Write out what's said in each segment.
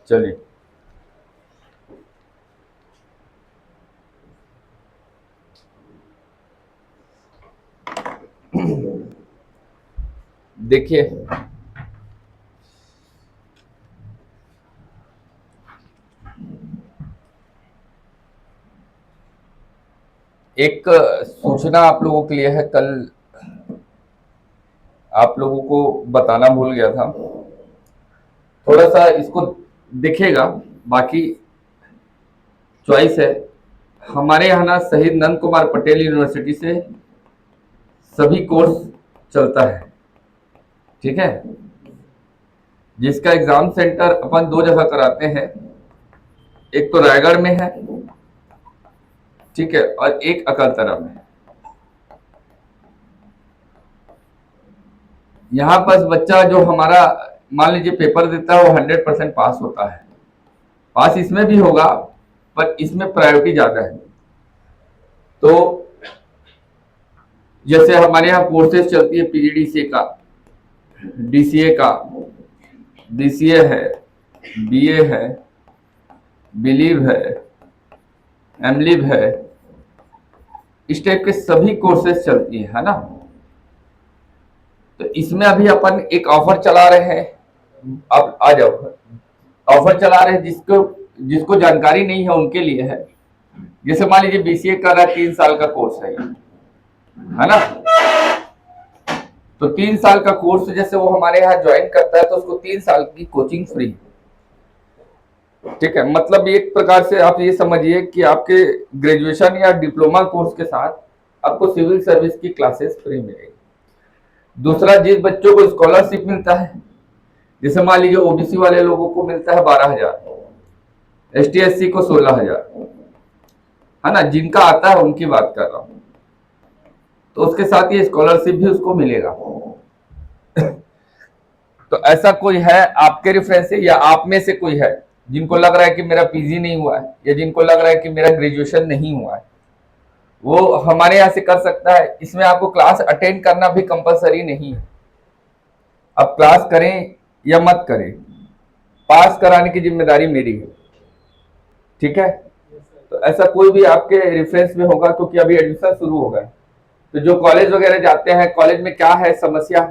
चलिए, देखिए, एक सूचना आप लोगों के लिए है। कल आप लोगों को बताना भूल गया था। थोड़ा सा इसको देखिएगा, बाकी चॉइस है। हमारे यहाँ ना शहीद नंद कुमार पटेल यूनिवर्सिटी से सभी कोर्स चलता है, ठीक है। जिसका एग्जाम सेंटर अपन दो जगह कराते हैं, एक तो रायगढ़ में है, ठीक है, और एक अकलतरा में। यहाँ पर बच्चा जो हमारा मान लीजिए पेपर देता है वो 100% पास होता है। पास इसमें भी होगा, पर इसमें प्रायोरिटी ज्यादा है। तो जैसे हमारे यहाँ कोर्सेज चलती है पीजीडीसीए का, डीसीए का, डीसीए है, बीए है, बिलीव है, एमलिव है, इस टाइप के सभी कोर्सेज चलती है ना। तो इसमें अभी अपन एक ऑफर चला रहे हैं, आप आ जाओ। ऑफर चला रहे हैं, जिसको जिसको जानकारी नहीं है उनके लिए है। जैसे मान लीजिए बीसीए कर रहा है, 3 साल का कोर्स है ना। तो 3 साल का कोर्स जैसे वो हमारे यहाँ ज्वाइन करता है तो उसको 3 साल की कोचिंग फ्री, ठीक है। मतलब एक प्रकार से आप ये समझिए कि आपके ग्रेजुएशन या डिप्लोमा कोर्स के साथ आपको सिविल सर्विस की क्लासेस फ्री मिलेगी। दूसरा, जिस बच्चों को स्कॉलरशिप मिलता है, जैसे मान लीजिए ओबीसी वाले लोगों को मिलता है 12,000, एसटी एससी को 16,000, है ना, जिनका आता है उनकी बात कर रहा हूं। तो उसके साथ ये स्कॉलरशिप भी उसको मिलेगा। तो ऐसा कोई है आपके रेफरेंस से, या आप में से कोई है जिनको लग रहा है कि मेरा पीजी नहीं हुआ है, या जिनको लग रहा है कि मेरा ग्रेजुएशन नहीं हुआ है, वो हमारे यहाँ से कर सकता है। इसमें आपको क्लास अटेंड करना भी कंपलसरी नहीं है। अब क्लास करें या मत करें, पास कराने की जिम्मेदारी मेरी है, ठीक है। तो ऐसा कोई भी आपके रेफरेंस में होगा, क्योंकि अभी एडमिशन शुरू हो गए। तो जो कॉलेज वगैरह जाते हैं, कॉलेज में क्या है समस्या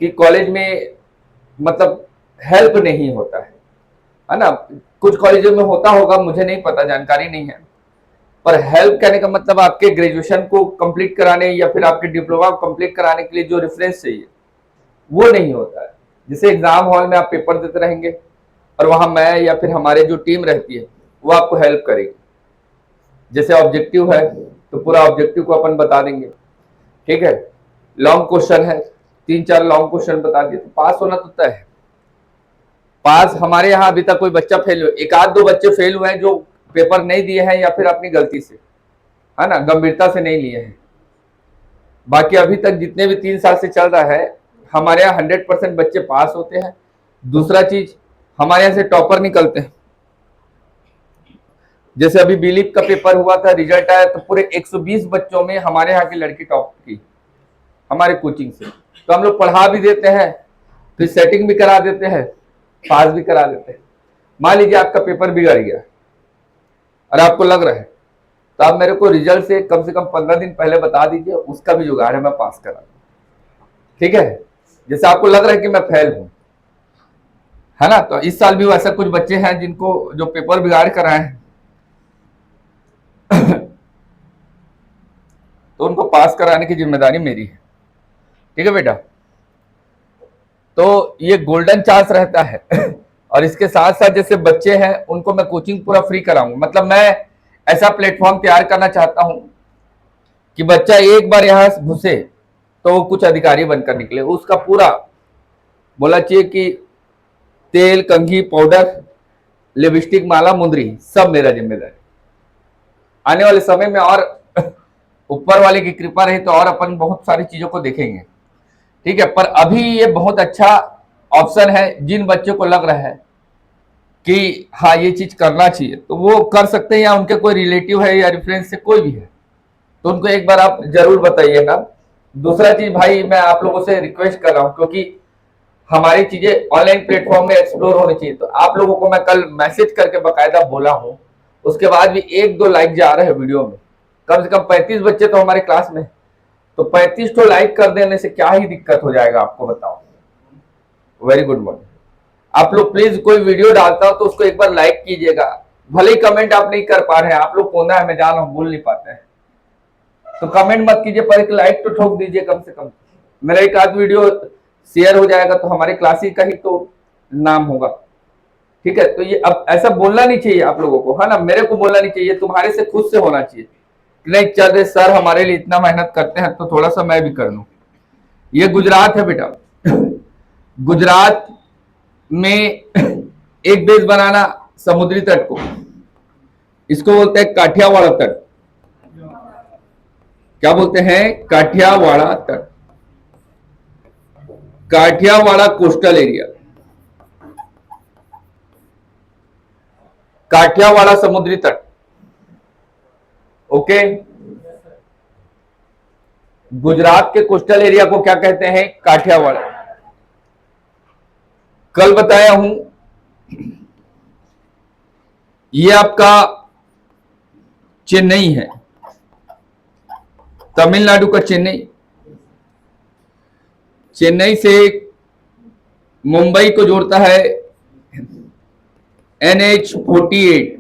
कि कॉलेज में मतलब हेल्प नहीं होता है ना। कुछ कॉलेजों में होता होगा, मुझे नहीं पता, जानकारी नहीं है। पर हेल्प कहने का मतलब आपके ग्रेजुएशन को कंप्लीट कराने या फिर आपके डिप्लोमा को कंप्लीट कराने के लिए जो रेफरेंस चाहिए वो नहीं होता है। जैसे एग्जाम हॉल में आप पेपर देते रहेंगे और वहां मैं या फिर हमारे जो टीम रहती है वो आपको हेल्प करेगी। जैसे ऑब्जेक्टिव है तो पूरा ऑब्जेक्टिव को अपन बता देंगे, ठीक है। लॉन्ग क्वेश्चन है, 3-4 लॉन्ग क्वेश्चन बता दिए, तो पास होना तो तय है। पास हमारे यहाँ अभी तक कोई बच्चा फेल हुआ, एक आध दो बच्चे फेल हुए हैं जो पेपर नहीं दिए हैं या फिर अपनी गलती से, है ना, गंभीरता से नहीं लिए हैं। बाकी अभी तक जितने भी 3 साल से चल रहा है, हमारे यहाँ 100% बच्चे पास होते हैं। दूसरा चीज, हमारे यहाँ से टॉपर निकलते हैं। जैसे अभी बिलीव का पेपर हुआ था, रिजल्ट आया तो पूरे 120 बच्चों में हमारे यहाँ की लड़की टॉप की हमारे कोचिंग से। तो हम लोग पढ़ा भी देते हैं, फिर सेटिंग भी करा देते हैं, पास भी करा देते हैं। मान लीजिए आपका पेपर बिगड़ गया और आपको लग रहा है, तो आप मेरे को रिजल्ट से कम 15 दिन पहले बता दीजिए, उसका भी जुगाड़ है, मैं पास करा दूं, ठीक है। जैसे आपको लग रहा है कि मैं फेल हूं, है ना। तो इस साल भी वैसा कुछ बच्चे हैं जिनको जो पेपर बिगाड़ कर आए हैं तो उनको पास कराने की जिम्मेदारी मेरी है, ठीक है बेटा। तो ये गोल्डन चांस रहता है। और इसके साथ साथ जैसे बच्चे हैं उनको मैं कोचिंग पूरा फ्री कराऊंगा। मतलब मैं ऐसा प्लेटफॉर्म तैयार करना चाहता हूं कि बच्चा एक बार यहां घुसे तो वो कुछ अधिकारी बनकर निकले। उसका पूरा बोला चाहिए कि तेल, कंघी, पाउडर, लिपस्टिक, माला, मुंदरी सब मेरा जिम्मेदारी। आने वाले समय में और ऊपर वाले की कृपा रही तो और अपन बहुत सारी चीजों को देखेंगे, ठीक है। पर अभी ये बहुत अच्छा ऑप्शन है। जिन बच्चों को लग रहा है कि हाँ ये चीज करना चाहिए तो वो कर सकते हैं, या उनके कोई रिलेटिव है या रेफरेंस से कोई भी है तो उनको एक बार आप जरूर बताइएगा। दूसरा चीज भाई, मैं आप लोगों से रिक्वेस्ट कर रहा हूं, क्योंकि हमारी चीजें ऑनलाइन प्लेटफॉर्म में एक्सप्लोर होनी चाहिए। तो आप लोगों को मैं कल मैसेज करके बकायदा बोला हूं, उसके बाद भी 1-2 लाइक जा रहे हैं वीडियो में। कम से कम 35 बच्चे तो हमारे क्लास में, तो 35 तो लाइक कर देने से क्या ही दिक्कत हो जाएगा आपको बताओ। Very good morning. आप लोग प्लीज कोई वीडियो डालता हो तो उसको एक बार लाइक कीजिएगा। भले ही कमेंट आप नहीं कर पा रहे हैं, आप लोग कोना है, मैं जान रहा हूं, बोल नहीं पाते हैं, तो कमेंट मत कीजिए, पर एक लाइक तो ठोक दीजिए कम से कम। मेरा एक आध वीडियो शेयर हो जाएगा तो हमारे क्लासेस का ही तो नाम होगा। ठीक है, तो ये अब ऐसा बोलना नहीं चाहिए आप लोगों को, है ना, मेरे को बोलना नहीं चाहिए, तुम्हारे से खुद से होना चाहिए। नहीं चल रहे सर हमारे लिए इतना मेहनत करते हैं तो थोड़ा सा मैं भी कर लूं। ये गुजरात है बेटा, गुजरात में एक देश बनाना समुद्री तट को, इसको बोलते हैं काठियावाड़ तट। क्या बोलते हैं? काठियावाड़ा तट, काठियावाड़ा कोस्टल एरिया, काठियावाड़ा समुद्री तट। ओके, गुजरात के कोस्टल एरिया को क्या कहते हैं? काठियावाड़। कल बताया हूं, ये आपका चेन्नई है, तमिलनाडु का चेन्नई। चेन्नई से मुंबई को जोड़ता है NH-48।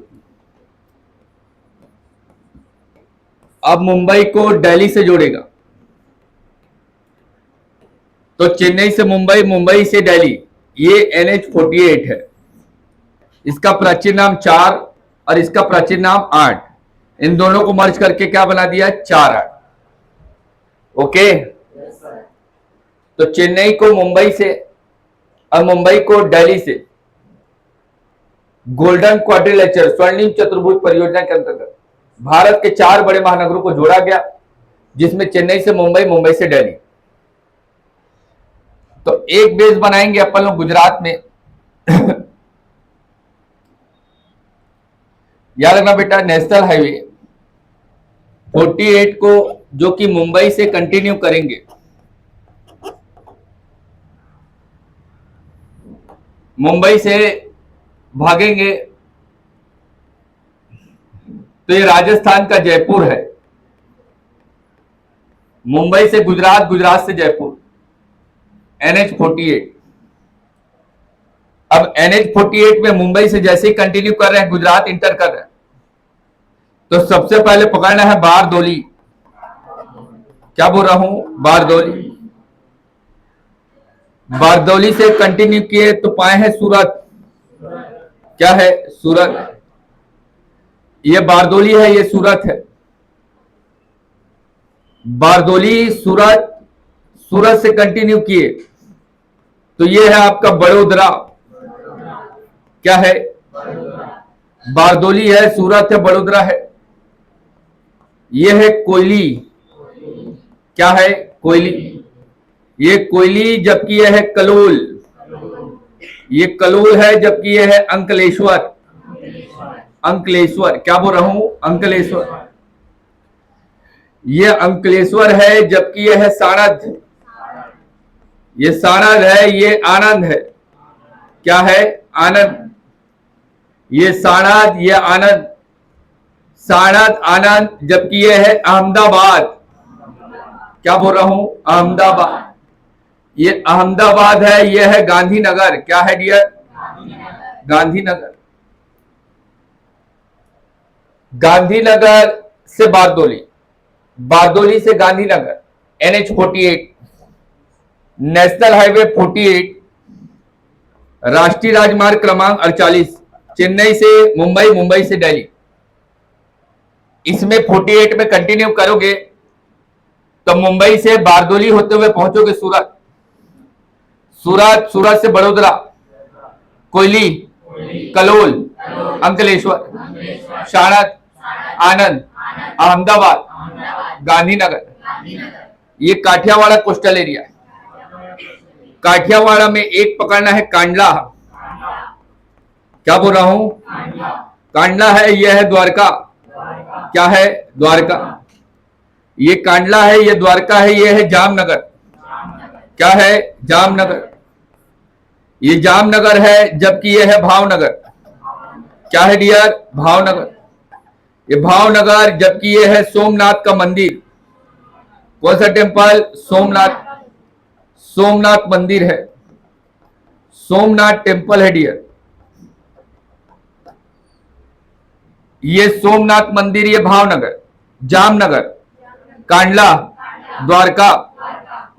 अब मुंबई को दिल्ली से जोड़ेगा, तो चेन्नई से मुंबई, मुंबई से दिल्ली, ये NH-48 है। इसका प्राचीन नाम 4 और इसका प्राचीन नाम 8, इन दोनों को मर्ज करके क्या बना दिया? 4-8। ओके, तो चेन्नई को मुंबई से और मुंबई को दिल्ली से गोल्डन क्वाड्रिलेटरल, स्वर्णिम चतुर्भुज परियोजना के अंतर्गत भारत के 4 बड़े महानगरों को जोड़ा गया, जिसमें चेन्नई से मुंबई, मुंबई से दिल्ली। तो एक बेस बनाएंगे अपन लोग गुजरात में। याद रखना बेटा, नेशनल हाईवे 48 को जो कि मुंबई से कंटिन्यू करेंगे, मुंबई से भागेंगे तो ये राजस्थान का जयपुर है। मुंबई से गुजरात, गुजरात से जयपुर, NH-48। अब NH-48 में मुंबई से जैसे ही कंटिन्यू कर रहे हैं, गुजरात इंटर कर रहे हैं, तो सबसे पहले पकड़ना है बारदोली। क्या बोल रहा हूं? बारदोली। बारदोली से कंटिन्यू किए तो पाए हैं सूरत। क्या है? सूरत। ये बारदोली है, ये सूरत है। बारदोली, सूरत, सूरत से कंटिन्यू किए तो ये है आपका बड़ोदरा। क्या है? बारदोली है, सूरत है, बड़ोदरा है। ये है कोयली। क्या है? कोयली। ये कोयली, जबकि यह है कलोल। ये कलोल है, जबकि यह है अंकलेश्वर। अंकलेश्वर। क्या बोल रहा हूं? अंकलेश्वर। ये अंकलेश्वर है, जबकि यह है सारद। ये सारद है, ये आनंद है। क्या है? आनंद। ये सारद, ये आनंद। सारद, आनंद, जबकि यह है अहमदाबाद। क्या बोल रहा हूं? अहमदाबाद। ये अहमदाबाद है, यह है गांधीनगर। क्या है डियर? गांधीनगर। गांधीनगर से बारदोली, बारदोली से गांधीनगर, NH-48, नेशनल हाईवे 48, राष्ट्रीय राजमार्ग क्रमांक 48, चेन्नई से मुंबई, मुंबई से दिल्ली। इसमें 48 में कंटिन्यू करोगे तो मुंबई से बारदोली होते हुए पहुंचोगे सूरत, सूरत, सूरत से बड़ोदरा, कोयली, कलोल, अंकलेश्वर, सारद, आनंद, अहमदाबाद, गांधीनगर। ये काठियावाड़ा कोस्टल एरिया है। काठियावाड़ा में एक पकड़ना है कांडला। क्या बोल रहा हूं? कांडला है, यह है द्वारका। क्या है? द्वारका। ये कांडला है, ये द्वारका है, ये है जामनगर। क्या है? जामनगर। ये जामनगर है, जबकि ये है भावनगर। क्या है डियर? भावनगर। ये भावनगर, जबकि ये है सोमनाथ का मंदिर। कौन सा टेम्पल? सोमनाथ। सोमनाथ मंदिर है, सोमनाथ टेम्पल है डियर। ये सोमनाथ मंदिर, ये भावनगर, जामनगर, कांडला, द्वारका।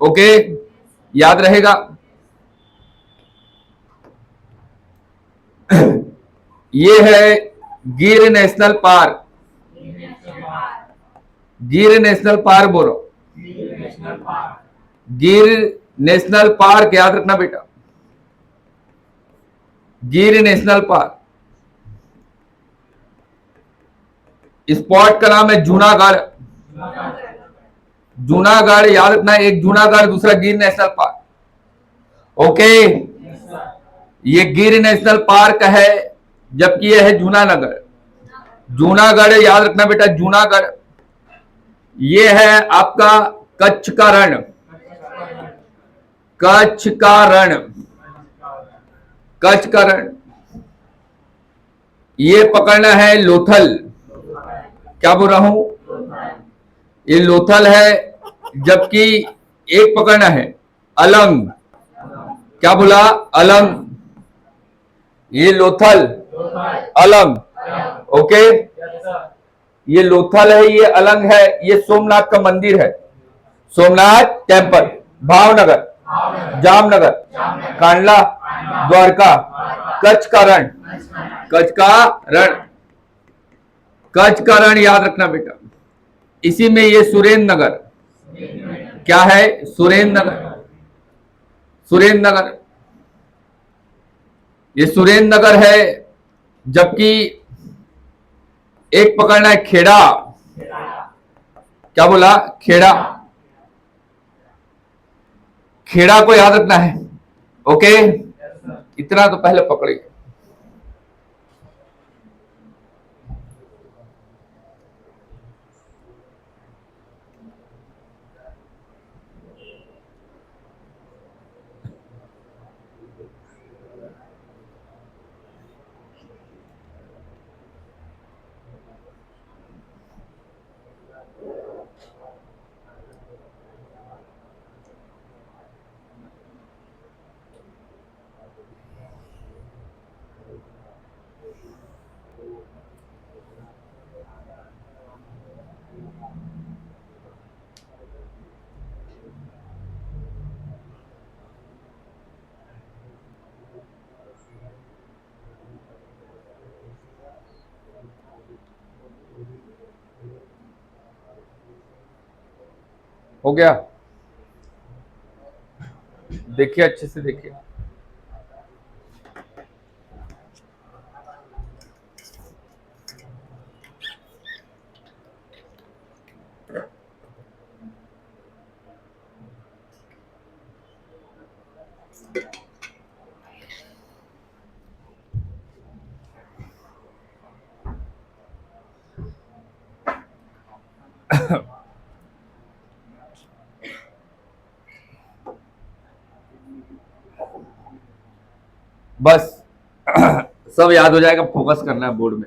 ओके, याद रहेगा। ये है गिर नेशनल पार्क। गिर नेशनल पार्क बोलो। गिर नेशनल पार्क, याद रखना बेटा, गिर नेशनल पार्क। स्पॉट का नाम है जूनागढ़। जूनागढ़ याद रखना, एक जूनागढ़, दूसरा गिर नेशनल पार्क। ओके, ये गिर नेशनल पार्क है, जबकि यह है जूनानगर। जूनागढ़ याद रखना बेटा, जूनागढ़। ये है आपका कच्छ का रण। कच्छ का रण, कच्छ का रण। ये पकड़ना है लोथल। क्या बोल रहा हूं? ये लोथल है, जबकि एक पकड़ना है अलंग। क्या बोला? अलंग। ये लोथल, अलंग। ओके, ये लोथल है, ये अलंग है, ये सोमनाथ का मंदिर है, सोमनाथ टेम्पल। भावनगर, जामनगर, कांडला, द्वारका, कच्छ का रण। कच्छ का रण, कच्छ का रण याद रखना बेटा। इसी में ये सुरेंद्र नगर। क्या है? सुरेंद्र नगर। सुरेंद्र नगर, ये सुरेंद्र नगर है, जबकि एक पकड़ना है खेड़ा। क्या बोला? खेड़ा। खेड़ा को याद रखना है। ओके, इतना तो पहले पकड़िए। हो गया? देखिए, अच्छे से देखिए। बस सब याद हो जाएगा, फोकस करना है बोर्ड में।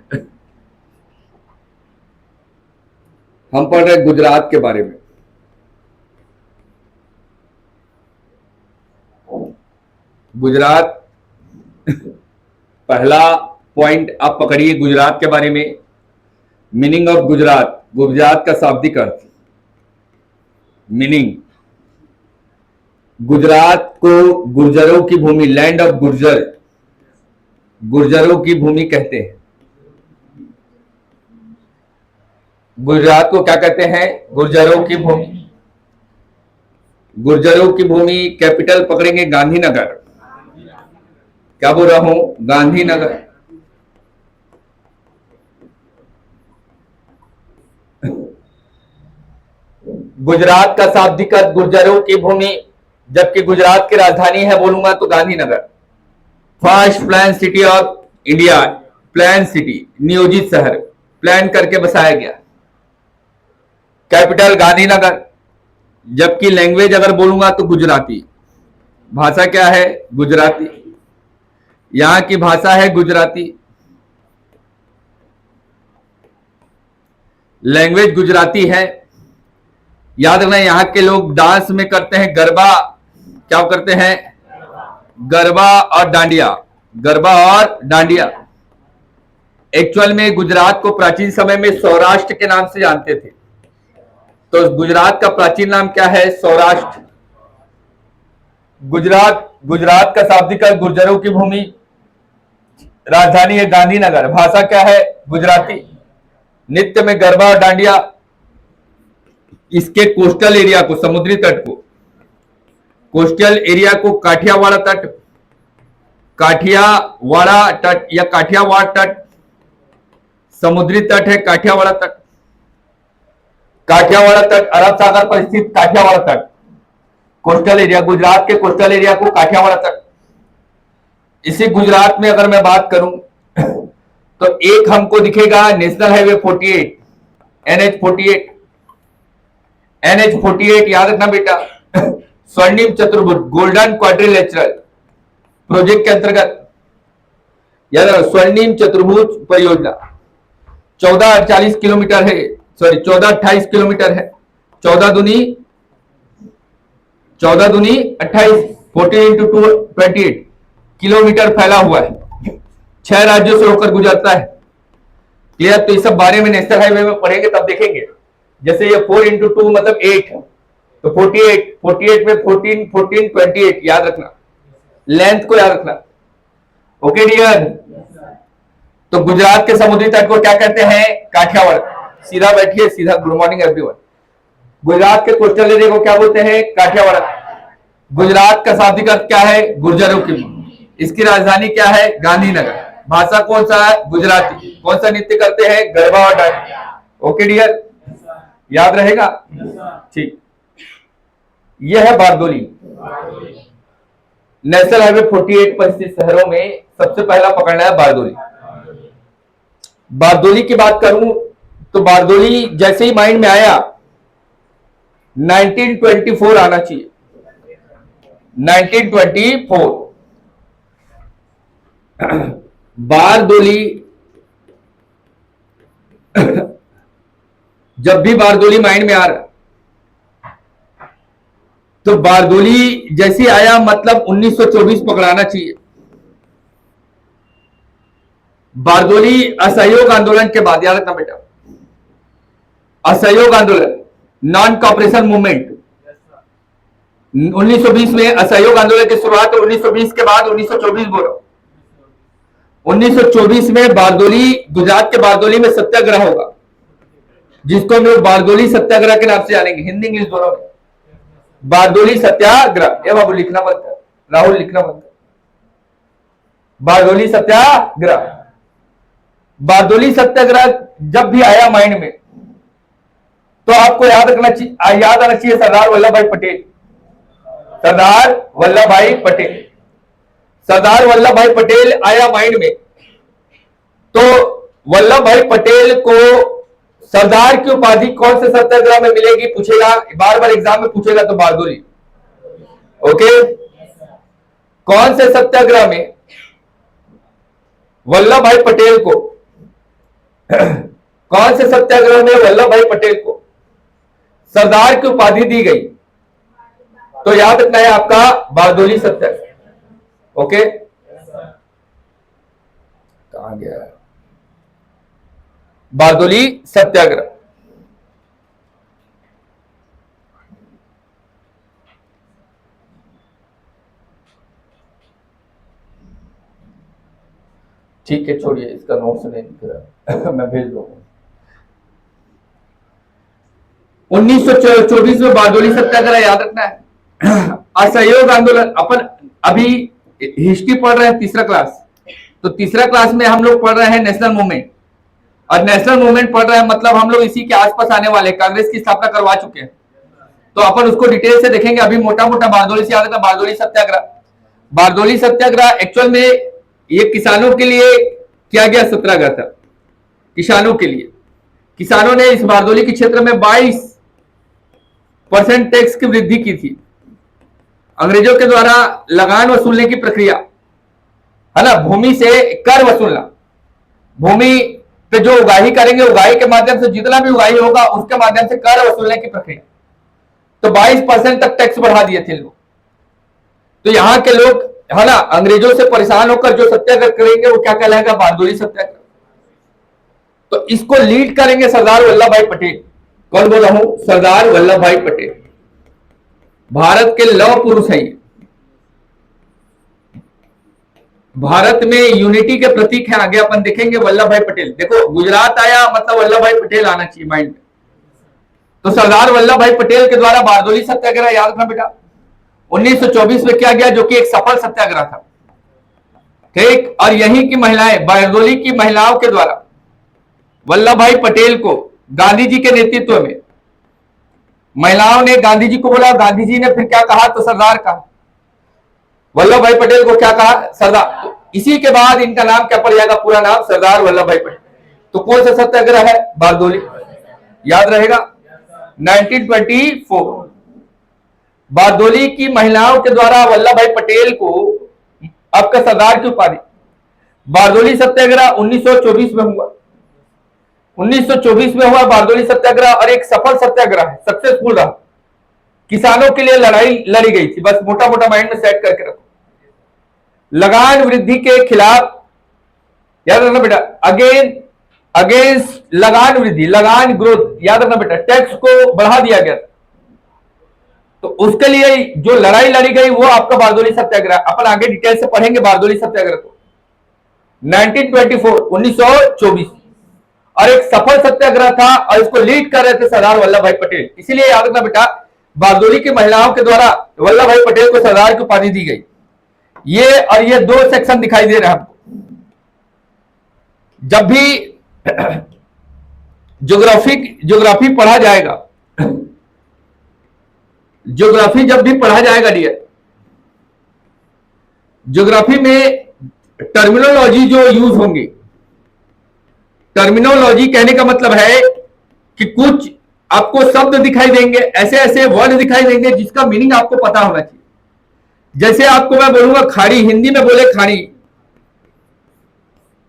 हम पढ़ रहे गुजरात के बारे में। गुजरात, पहला पॉइंट आप पकड़िए गुजरात के बारे में। मीनिंग ऑफ गुजरात, गुजरात का शाब्दिक अर्थ। मीनिंग, गुजरात को गुर्जरों की भूमि, लैंड ऑफ गुर्जर, गुर्जरों की भूमि कहते हैं। गुजरात को क्या कहते हैं? गुर्जरों की भूमि। गुर्जरों की भूमि। कैपिटल पकड़ेंगे गांधीनगर। क्या बोल रहा हूं? गांधीनगर। गुजरात का शाब्दिक अर्थ गुर्जरों की भूमि, जबकि गुजरात की राजधानी है बोलूंगा तो Gandhinagar. First plan city of India, plan city, नियोजित शहर, प्लान करके बसाया गया। कैपिटल गांधीनगर, जबकि लैंग्वेज अगर बोलूंगा तो गुजराती। भाषा क्या है? गुजराती। यहाँ की भाषा है गुजराती, लैंग्वेज गुजराती है। याद रखना, यहाँ के लोग डांस में करते हैं गरबा, क्या करते हैं, गरबा और डांडिया, गरबा और डांडिया। एक्चुअल में गुजरात को प्राचीन समय में सौराष्ट्र के नाम से जानते थे। तो गुजरात का प्राचीन नाम क्या है, सौराष्ट्र। गुजरात का शाब्दिक अर्थ गुर्जरों की भूमि, राजधानी है गांधीनगर, भाषा क्या है, गुजराती। नृत्य में गरबा और डांडिया। इसके कोस्टल एरिया को, समुद्री तट को, कोस्टल एरिया को काठियावाड़ तट, काठियावाड़ा तट या काठियावाड़ तट, समुद्री तट है काठियावाड़ तट। काठियावाड़ तट अरब सागर पर स्थित काठियावाड़ तट, कोस्टल एरिया, गुजरात के कोस्टल एरिया को काठियावाड़ तट। इसी गुजरात में अगर मैं बात करूं तो एक हमको दिखेगा नेशनल हाईवे 48, NH 48, याद रखना बेटा। स्वर्णिम चतुर्भुज, गोल्डन क्वाड्रिलेटरल प्रोजेक्ट के अंतर्गत, याद रखो, स्वर्णिम चतुर्भुज परियोजना 1448 किलोमीटर है, सॉरी 1428 किलोमीटर है। 14 दूनी 28, 14 इंटू 28 किलोमीटर फैला हुआ है, 6 राज्यों से होकर गुजरता है। क्लियर? तो इस सब बारे में नेशनल हाईवे में पढ़ेंगे तब देखेंगे। जैसे ये 4 इंटू 2 मतलब 8, तो 48 में 14, 28 याद रखना, लेंथ को याद रखना। Okay dear? तो गुजरात के समुद्री तट को क्या कहते हैं, काठियावाड़। सीधा बैठिए, सीधा। Good morning everyone. गुजरात के कोस्टल एरिया को क्या बोलते हैं, काठियावाड़। गुजरात का शाब्दिक अर्थ क्या है, गुर्जरों की भूमि। इसकी राजधानी क्या है, गांधीनगर। भाषा कौन सा है, गुजराती। कौन सा नृत्य करते हैं, गरबा और डांडिया। Okay dear? याद रहेगा? ठीक। यह है बारदोली। नेशनल हाईवे 48 पर स्थित शहरों में सबसे पहला पकड़ना है बारदोली। बारदोली की बात करूं तो बारदोली जैसे ही माइंड में आया 1924 आना चाहिए। 1924 बारदोली। जब भी बारदोली माइंड में आ रहा तो बारदोली जैसे आया मतलब 1924 पकड़ाना चाहिए। बारदोली असहयोग आंदोलन के बाद, याद रखना बेटा, असहयोग आंदोलन, नॉन कॉपरेशन मूवमेंट। 1920 में असहयोग आंदोलन की शुरुआत, 1920 के बाद 1924 बोलो। 1924 में बारदोली, गुजरात के बारदोली में सत्याग्रह होगा, जिसको हम लोग बारदोली सत्याग्रह के नाम से जानेंगे, हिंदी इंग्लिश दोनों में। बारदोली सत्याग्रह। ये बाबू लिखना मत कर, राहुल लिखना मत कर। बारदोली सत्याग्रह। बारदोली सत्याग्रह जब भी आया माइंड में तो आपको याद रखना चाहिए, याद आना चाहिए सरदार वल्लभ भाई पटेल। सरदार वल्लभ भाई पटेल। सरदार वल्लभ भाई पटेल आया माइंड में तो वल्लभ भाई पटेल को सरदार की उपाधि कौन से सत्याग्रह में मिलेगी, पूछेगा बार बार एग्जाम में, पूछेगा तो बारदोली। ओके? कौन से सत्याग्रह में वल्लभ भाई पटेल को, कौन से सत्याग्रह में वल्लभ भाई पटेल को सरदार की उपाधि दी गई, तो याद रखना है आपका बारदोली सत्याग्रह। ओके? कहां गया है बारदोली सत्याग्रह? ठीक है, छोड़िए, इसका नोट्स नहीं दिख रहा मैं भेज दूंगा। 1924 में बारदोली सत्याग्रह, याद रखना है। असहयोग आंदोलन, अपन अभी हिस्ट्री पढ़ रहे हैं तीसरा क्लास, तो तीसरा क्लास में हम लोग पढ़ रहे हैं नेशनल मूवमेंट। और नेशनल मूवमेंट पढ़ रहे हैं मतलब हम लोग इसी के आसपास आने वाले, कांग्रेस की स्थापना करवा चुके हैं, तो अपन उसको डिटेल से देखेंगे। अभी मोटा मोटा बारदोली से याद रखना, बारदोली सत्याग्रह। बारदोली सत्याग्रह एक्चुअल में ये किसानों के लिए किया गया सत्याग्रह था, किसानों के लिए। किसानों ने इस बारदोली के क्षेत्र में 22% टैक्स की वृद्धि की थी। अंग्रेजों के द्वारा लगान वसूलने की प्रक्रिया है ना, भूमि से कर वसूलना, भूमि पे जो उगाही करेंगे उगाही के माध्यम से जितना भी उगाही होगा उसके माध्यम से कर वसूलने की प्रक्रिया। तो 22% तक टैक्स बढ़ा दिए थे लोग। तो यहां के लोग, है ना, अंग्रेजों से परेशान होकर जो सत्याग्रह करेंगे वो क्या कहलाएगा, बारदोली सत्याग्रह। तो इसको लीड करेंगे सरदार वल्लभ भाई पटेल। कौन बोल रहा हूं, सरदार वल्लभ भाई पटेल, भारत के लौह पुरुष हैं। भारत में यूनिटी के प्रतीक हैं। आगे अपन देखेंगे वल्लभ भाई पटेल। देखो गुजरात आया मतलब वल्लभ भाई पटेल आना चाहिए माइंड में। तो सरदार वल्लभ भाई पटेल के द्वारा बारदोली सत्याग्रह याद रखना बेटा 1924 में किया गया, जो कि एक सफल सत्याग्रह था। ठीक, और यहीं की महिलाएं, बारदोली की महिलाओं के द्वारा वल्लभ भाई पटेल को गांधी जी के नेतृत्व में महिलाओं ने गांधी जी को बोला, गांधी जी ने फिर क्या कहा, तो सरदार कहा, वल्लभ भाई पटेल को क्या कहा, सरदार। तो इसी के बाद इनका नाम क्या पड़ जाएगा, पूरा नाम सरदार वल्लभ भाई पटेल। तो कौन सा सत्याग्रह है, बारदोली, याद रहेगा 1924। बारदोली की महिलाओं के द्वारा वल्लभ भाई पटेल को आपका सरदार की उपाधि। बारदोली सत्याग्रह 1924 में हुआ, 1924 में हुआ बारदोली सत्याग्रह, और एक सफल सत्याग्रह है, सक्सेसफुल रहा। किसानों के लिए लड़ाई लड़ी गई थी, बस मोटा मोटा माइंड में सेट करके रखो। लगान वृद्धि के खिलाफ, याद रखना बेटा, अगेंस्ट लगान वृद्धि, लगान ग्रोथ, याद रखना बेटा, टैक्स को बढ़ा दिया गया था। तो उसके लिए जो लड़ाई लड़ी गई वो आपका बारदोली सत्याग्रह। अपन आगे डिटेल से पढ़ेंगे बारदोली सत्याग्रह को। 1924 और एक सफल सत्याग्रह था, और इसको लीड कर रहे थे सरदार वल्लभ भाई पटेल। इसीलिए याद रखना बेटा, बारदोली की महिलाओं के द्वारा वल्लभ भाई पटेल को सरदार की उपाधि दी गई। ये और ये दो सेक्शन दिखाई दे रहे हैं आपको। जब भी ज्योग्राफी पढ़ा जाएगा, ज्योग्राफी जब भी पढ़ा जाएगा डियर, ज्योग्राफी में टर्मिनोलॉजी जो यूज होंगी, टर्मिनोलॉजी कहने का मतलब है कि कुछ आपको शब्द दिखाई देंगे, ऐसे ऐसे वर्ड दिखाई देंगे जिसका मीनिंग आपको पता होना चाहिए। जैसे आपको मैं बोलूंगा खाड़ी, हिंदी में बोले खाड़ी,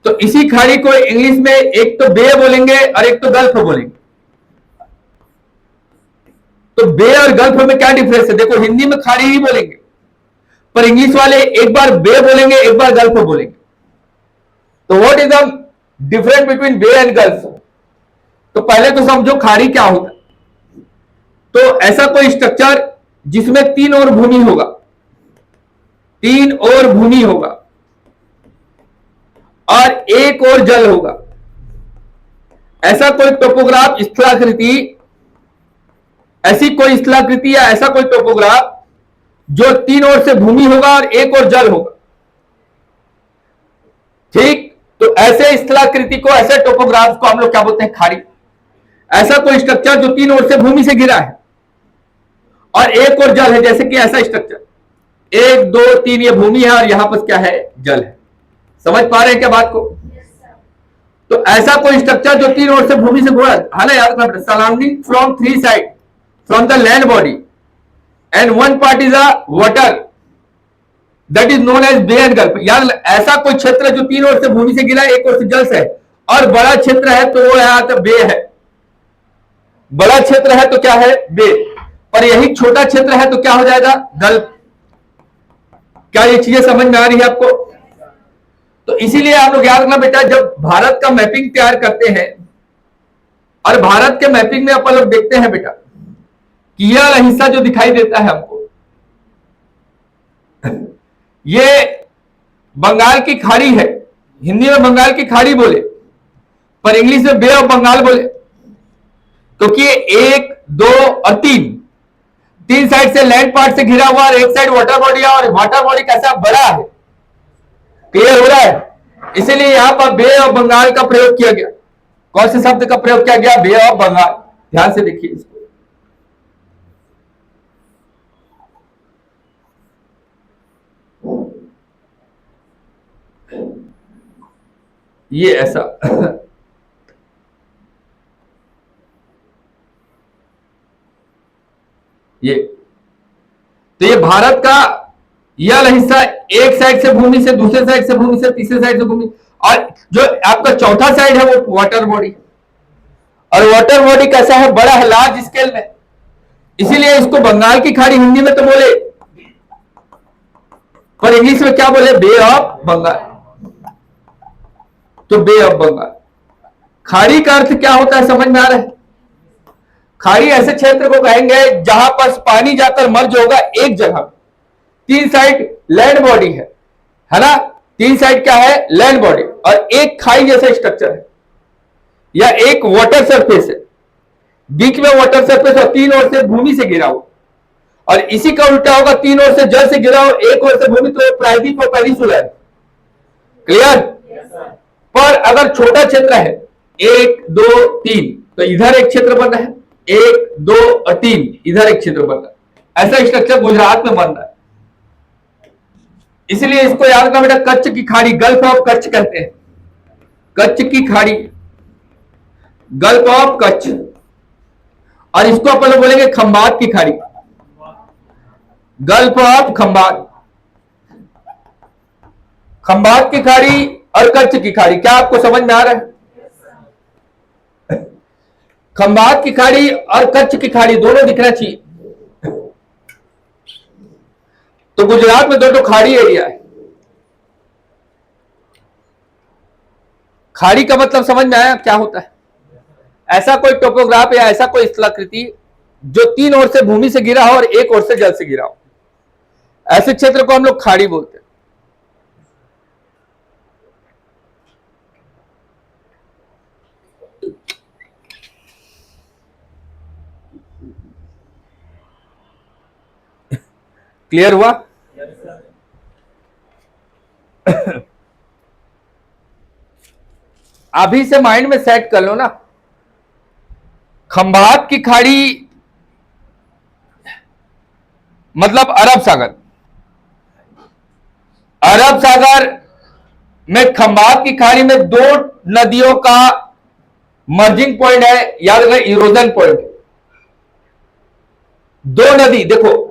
तो इसी खाड़ी को इंग्लिश में एक तो बे बोलेंगे और एक तो गल्फ बोलेंगे। तो बे और गल्फ में क्या डिफरेंस है, देखो हिंदी में खाड़ी ही बोलेंगे, पर इंग्लिश वाले एक बार बे बोलेंगे एक बार गल्फ बोलेंगे। तो what is the difference between bay and gulf? तो पहले तो समझो खाड़ी क्या होता है। तो ऐसा कोई स्ट्रक्चर जिसमें तीन और भूमि होगा, तीन और भूमि होगा और एक और जल होगा। ऐसा कोई टोपोग्राफ, स्थलाकृति, ऐसी कोई स्थलाकृति या ऐसा कोई टोपोग्राफ जो तीन ओर से भूमि होगा और एक और जल होगा। ठीक, तो ऐसे स्थलाकृति को, ऐसे टोपोग्राफ को हम लोग क्या बोलते हैं, खाड़ी। ऐसा कोई स्ट्रक्चर जो तीन ओर से भूमि से घिरा है और एक और जल है, जैसे कि ऐसा स्ट्रक्चर 1 2 3 ये भूमि है और यहां पर क्या है, जल है। समझ पा रहे हैं क्या बात को? तो ऐसा कोई स्ट्रक्चर जो तीन ओर से भूमि से घिरा है ना, याद रखना, surrounding from 3 side from the land body and one part is a water, that is known as bay and gulf. यार ऐसा कोई क्षेत्र जो तीन ओर से भूमि से घिरा है, एक ओर से जल से है, और बड़ा क्षेत्र है तो वो है तो बे है। बड़ा क्षेत्र है तो क्या है, बे, और यही छोटा क्षेत्र है तो क्या हो जाएगा, गल्फ। क्या ये चीजें समझ में आ रही है आपको? तो इसीलिए आप लोग याद रखना बेटा, जब भारत का मैपिंग तैयार करते हैं और भारत के मैपिंग में अपन लोग देखते हैं बेटा कि यह हिस्सा जो दिखाई देता है हमको, ये बंगाल की खाड़ी है। हिंदी में बंगाल की खाड़ी बोले, पर इंग्लिश में बे ऑफ बंगाल बोले, क्योंकि 1 2 और 3 साइड से लैंड पार्ट से घिरा हुआ और एक साइड वाटर बॉडी है, और वाटर बॉडी कैसा बड़ा है, क्लियर हो रहा है? इसीलिए यहां पर बे ऑफ बंगाल का प्रयोग किया गया। कौन से शब्द का प्रयोग किया गया, बे ऑफ बंगाल। ध्यान से देखिए इसको। ये ऐसा ये तो ये भारत का यह हिस्सा एक साइड से भूमि से, दूसरे साइड से भूमि से, तीसरे साइड से भूमि, और जो आपका चौथा साइड है वो वाटर बॉडी। और वाटर बॉडी कैसा है? बड़ा है, लार्ज स्केल में। इसीलिए इसको बंगाल की खाड़ी हिंदी में तो बोले, पर इंग्लिश में क्या बोले? बे ऑफ बंगाल। तो बे ऑफ बंगाल। खाड़ी का अर्थ क्या होता है, समझ में आ रहा है? खाड़ी ऐसे क्षेत्र को कहेंगे जहां पर पानी जाकर मर्ज होगा एक जगह। तीन साइड लैंड बॉडी है ना? तीन साइड क्या है? लैंड बॉडी, और एक खाई जैसा स्ट्रक्चर है, या एक वाटर सरफेस है, बीच में वाटर सरफेस और तीन ओर से भूमि से घिरा हो। और इसी का उल्टा होगा, तीन ओर से जल से घिरा हो, एक ओर से भूमि, तो प्रायद्वीप और पेनिनसुला है। क्लियर? पर अगर छोटा क्षेत्र है, एक दो तीन, तो इधर एक क्षेत्र बन रहा है, एक दो और तीन, इधर एक क्षेत्र बन रहा है। ऐसा स्ट्रक्चर गुजरात में बन रहा है। इसलिए इसको याद रखना बेटा, कच्छ की खाड़ी, गल्फ ऑफ कच्छ कहते हैं। कच्छ की खाड़ी, गल्फ ऑफ कच्छ। और इसको अपन लोग बोलेंगे खंबात की खाड़ी, गल्फ ऑफ खंबात। खंबात की खाड़ी और कच्छ की खाड़ी, क्या आपको समझ में आ रहा है? खंबात की खाड़ी और कच्छ की खाड़ी दोनों दिखना चाहिए। तो गुजरात में दो खाड़ी एरिया है। खाड़ी का मतलब समझ में आया क्या होता है? ऐसा कोई टोपोग्राफ या ऐसा कोई स्थलाकृति जो तीन ओर से भूमि से घिरा हो और एक ओर से जल से घिरा हो, ऐसे क्षेत्र को हम लोग खाड़ी बोलते हैं। क्लियर हुआ? अभी से माइंड में सेट कर लो ना, खंबात की खाड़ी मतलब अरब सागर। अरब सागर में खंबात की खाड़ी में दो नदियों का मर्जिंग पॉइंट है, याद रखना, इरोजन पॉइंट। दो नदी, देखो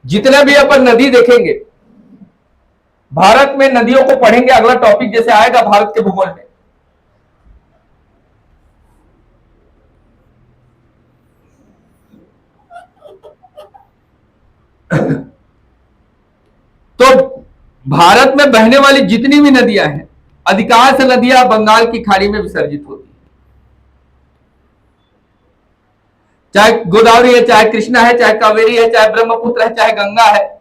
जितने भी अपन नदी देखेंगे, भारत में नदियों को पढ़ेंगे, अगला टॉपिक जैसे आएगा भारत के भूगोल में, तो भारत में बहने वाली जितनी भी नदियां हैं, अधिकांश नदियां बंगाल की खाड़ी में विसर्जित होती है। चाहे गोदावरी है, चाहे कृष्णा है, चाहे कावेरी है, चाहे ब्रह्मपुत्र है, चाहे गंगा है,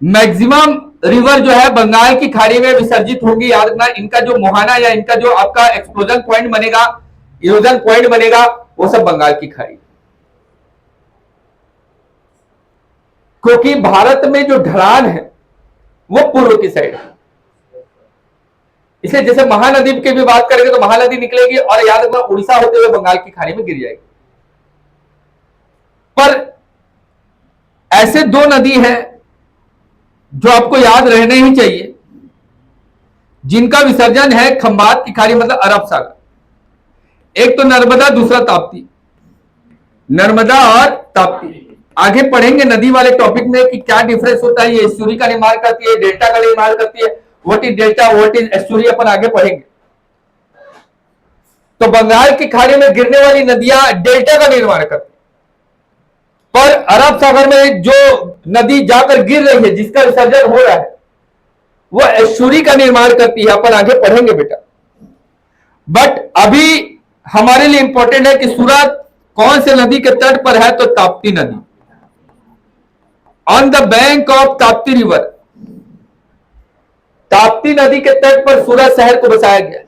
मैक्सिमम रिवर जो है बंगाल की खाड़ी में विसर्जित होगी। याद रखना, इनका जो मुहाना या इनका जो आपका एक्सप्लोजन पॉइंट बनेगा, इरोजन पॉइंट बनेगा, वो सब बंगाल की खाड़ी। क्योंकि भारत में जो ढलान है वो पूर्व की साइड है, इसलिए जैसे महानदी की भी बात करेंगे तो महानदी निकलेगी और याद रखना उड़ीसा होते हुए बंगाल की खाड़ी में गिर जाएगी। पर ऐसे दो नदी हैं जो आपको याद रहने ही चाहिए, जिनका विसर्जन है खंबात की खाड़ी मतलब अरब सागर। एक तो नर्मदा, दूसरा ताप्ती। नर्मदा और ताप्ती आगे पढ़ेंगे नदी वाले टॉपिक में कि क्या डिफरेंस होता है। ये एस्चुरी का निर्माण करती है, डेल्टा का निर्माण करती है, what is delta, what is estuary, अपन आगे पढ़ेंगे। तो बंगाल की खाड़ी में गिरने वाली नदियां डेल्टा का निर्माण करती है, पर अरब सागर में जो नदी जाकर गिर रही है, जिसका विसर्जन हो रहा है, वो एस्चुरी का निर्माण करती है। अपन आगे पढ़ेंगे बेटा। बट अभी हमारे लिए इंपॉर्टेंट है कि सूरत कौन से नदी के तट पर है, तो ताप्ती नदी। On the bank of Tapti river, Tapti नदी के तट पर सूरत शहर को बसाया गया।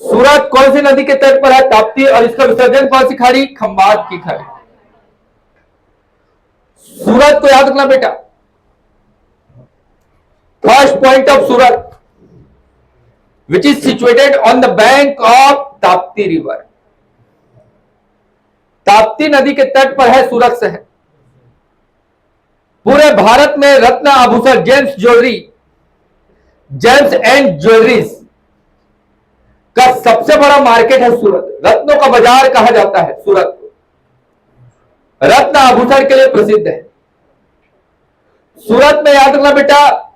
सूरत कौन सी नदी के तट पर है? ताप्ती। और इसका विसर्जन कौन सी खाड़ी? खंबात की खाड़ी। सूरत को याद रखना बेटा, first point of Surat which is situated on the bank of Tapti river. Tapti नदी के तट पर है सूरत शहर। पूरे भारत में रत्न आभूषण, James jewellery, James and jewelleries का सबसे बड़ा मार्केट है सूरत। रत्नों का बाजार कहा जाता है सूरत को, रत्न आभूषण के लिए प्रसिद्ध है। सूरत में याद रखना बेटा,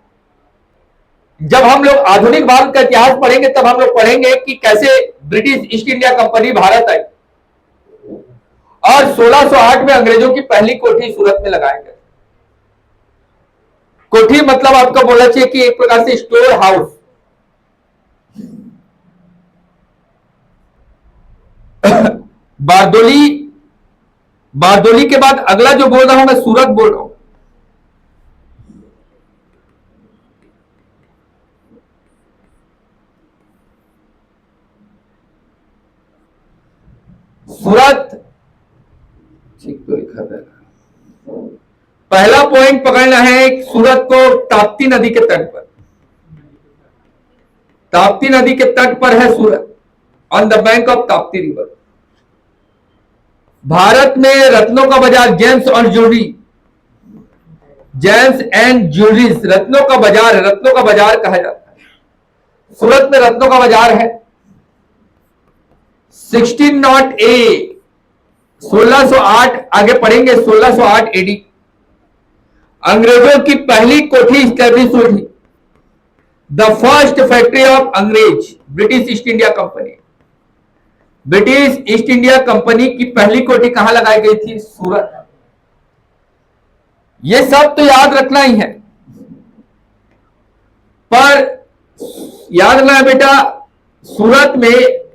जब हम लोग आधुनिक भारत का इतिहास पढ़ेंगे तब हम लोग पढ़ेंगे कि कैसे British East India Company Bharat आई और 1608 में अंग्रेजों की पहली कोठी सूरत में लगाई गई। कोठी मतलब आपका बोलना चाहिए कि एक प्रकार से स्टोर हाउस। बारदोली, बारदोली के बाद अगला जो बोल रहा हूं मैं सूरत बोल रहा हूं। सूरत ठीक तो लिखा था। पहला पॉइंट पकड़ना है सूरत को ताप्ती नदी के तट पर। ताप्ती नदी के तट पर है Surat, on the bank of Tapti river. Bharat में रत्नों का बाजार, जेम्स और ज्वेलरी, जेम्स एंड ज्वेलरीज, रत्नों का बाजार, रत्नों का बाजार कहा जाता है। सूरत में रत्नों का बाजार है। 1608 ए, 1608 आगे पढ़ेंगे, 1608 एडी अंग्रेजों की पहली कोठी स्टैब्लिश हुई थी। द फर्स्ट फैक्ट्री ऑफ अंग्रेज, British East India company. British East India company की पहली कोठी कहां लगाई गई थी? सूरत। यह सब तो याद रखना ही है, पर याद रखना है बेटा, सूरत में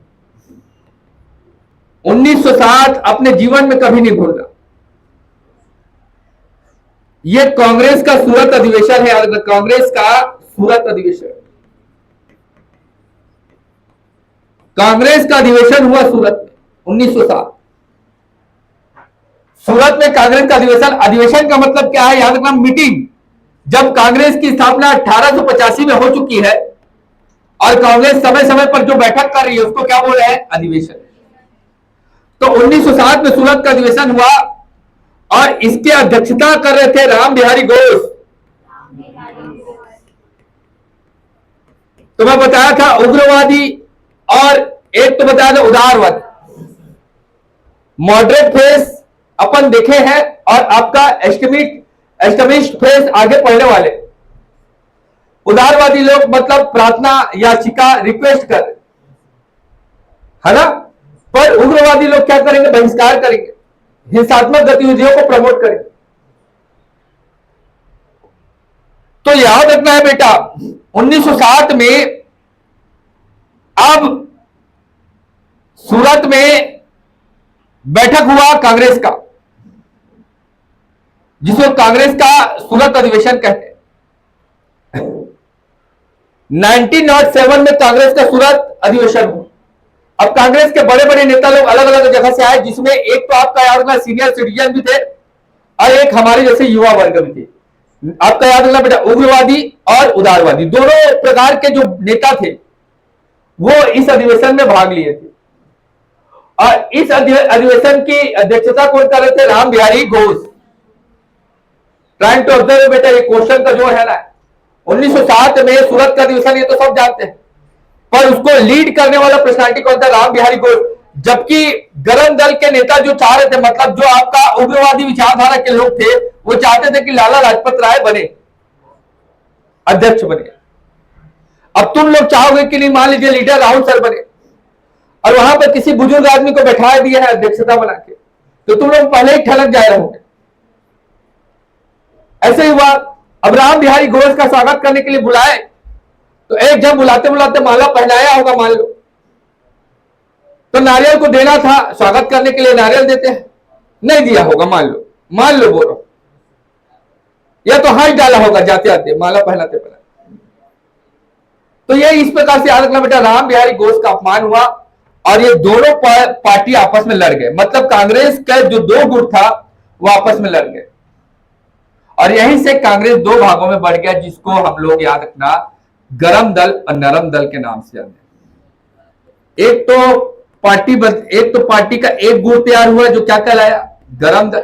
1907 अपने जीवन में कभी नहीं भूलना। यह कांग्रेस का सूरत अधिवेशन है, याद रखना, कांग्रेस का सूरत अधिवेशन। कांग्रेस का अधिवेशन हुआ सूरत में 1907। सूरत में कांग्रेस का अधिवेशन, अधिवेशन का मतलब क्या है? याद रखना, मीटिंग। जब कांग्रेस की स्थापना 1885 में हो चुकी है और कांग्रेस समय समय पर जो बैठक कर रही है उसको क्या बोल रहे हैं? अधिवेशन। तो 1907 में सूरत का अधिवेशन हुआ और इसकी अध्यक्षता कर रहे थे राम बिहारी घोष। तो मैं बताया था उग्रवादी और एक तो बताया था उदारवादी। मॉडरेट फेस अपन देखे हैं और आपका एस्टमिस्ट फेस आगे पढ़ने वाले। उदारवादी लोग मतलब प्रार्थना, याचिका, रिक्वेस्ट कर, है ना। पर उग्रवादी लोग क्या करेंगे? बहिष्कार करेंगे, हिंसात्मक गतिविधियों को प्रमोट करेंगे। तो याद रखना है बेटा, 1907 में अब सूरत में बैठक हुआ कांग्रेस का, जिसको कांग्रेस का सूरत अधिवेशन कहते हैं। 1907 में कांग्रेस का सूरत अधिवेशन हुआ। अब कांग्रेस के बड़े बड़े नेता लोग अलग अलग जगह से आए, जिसमें एक तो आपका याद रखना सीनियर सिटीजन भी थे और एक हमारे जैसे युवा वर्ग भी थे। आपका याद रखना बेटा, उग्रवादी और उदारवादी दोनों प्रकार के जो नेता थे वो इस अधिवेशन में भाग लिए थे। और इस अधिवेशन की अध्यक्षता कौन कर रहे थे? Ram Bihari Ghosh. Trying to observe बेटा, ये क्वेश्चन का जो है ना, 1907 में सूरत का अधिवेशन, ये तो सब जानते हैं, पर उसको लीड करने वाला पर्सनालिटी कौन था? राम बिहारी घोष। जबकि गरम दल के नेता जो चाह रहे थे, मतलब जो आपका उग्रवादी विचारधारा के लोग थे, वो चाहते थे कि लाला लाजपत राय बने, अध्यक्ष बने। अब तुम लोग चाहोगे कि नहीं, मान लीजिए लीडर राहुल सर बने और वहां पर किसी बुजुर्ग आदमी को बैठा दिया है अध्यक्षता बना के, तो तुम लोग पहले ही ठलक जाए रहोगे। ऐसे ही हुआ। अब राम बिहारी घोष का स्वागत करने के लिए बुलाए, तो एक जब बुलाते बुलाते माला पहनाया होगा मान लो, तो नारियल को देना था, स्वागत करने के लिए नारियल देते हैं, नहीं दिया होगा मान लो बोलो, या तो हाथ डाला होगा जाते आते माला पहनाते पहनाते। तो ये इस प्रकार से याद रखना बेटा, राम बिहारी घोष का अपमान हुआ और ये दोनों पार्टी आपस में लड़ गए। मतलब कांग्रेस का जो दो गुट था वो आपस में लड़ गए और यहीं से कांग्रेस दो भागों में बढ़ गया, जिसको हम लोग याद रखना गरम दल और नरम दल के नाम से जानते हैं। एक तो पार्टी का एक गुट तैयार हुआ जो क्या कहलाया? गरम दल,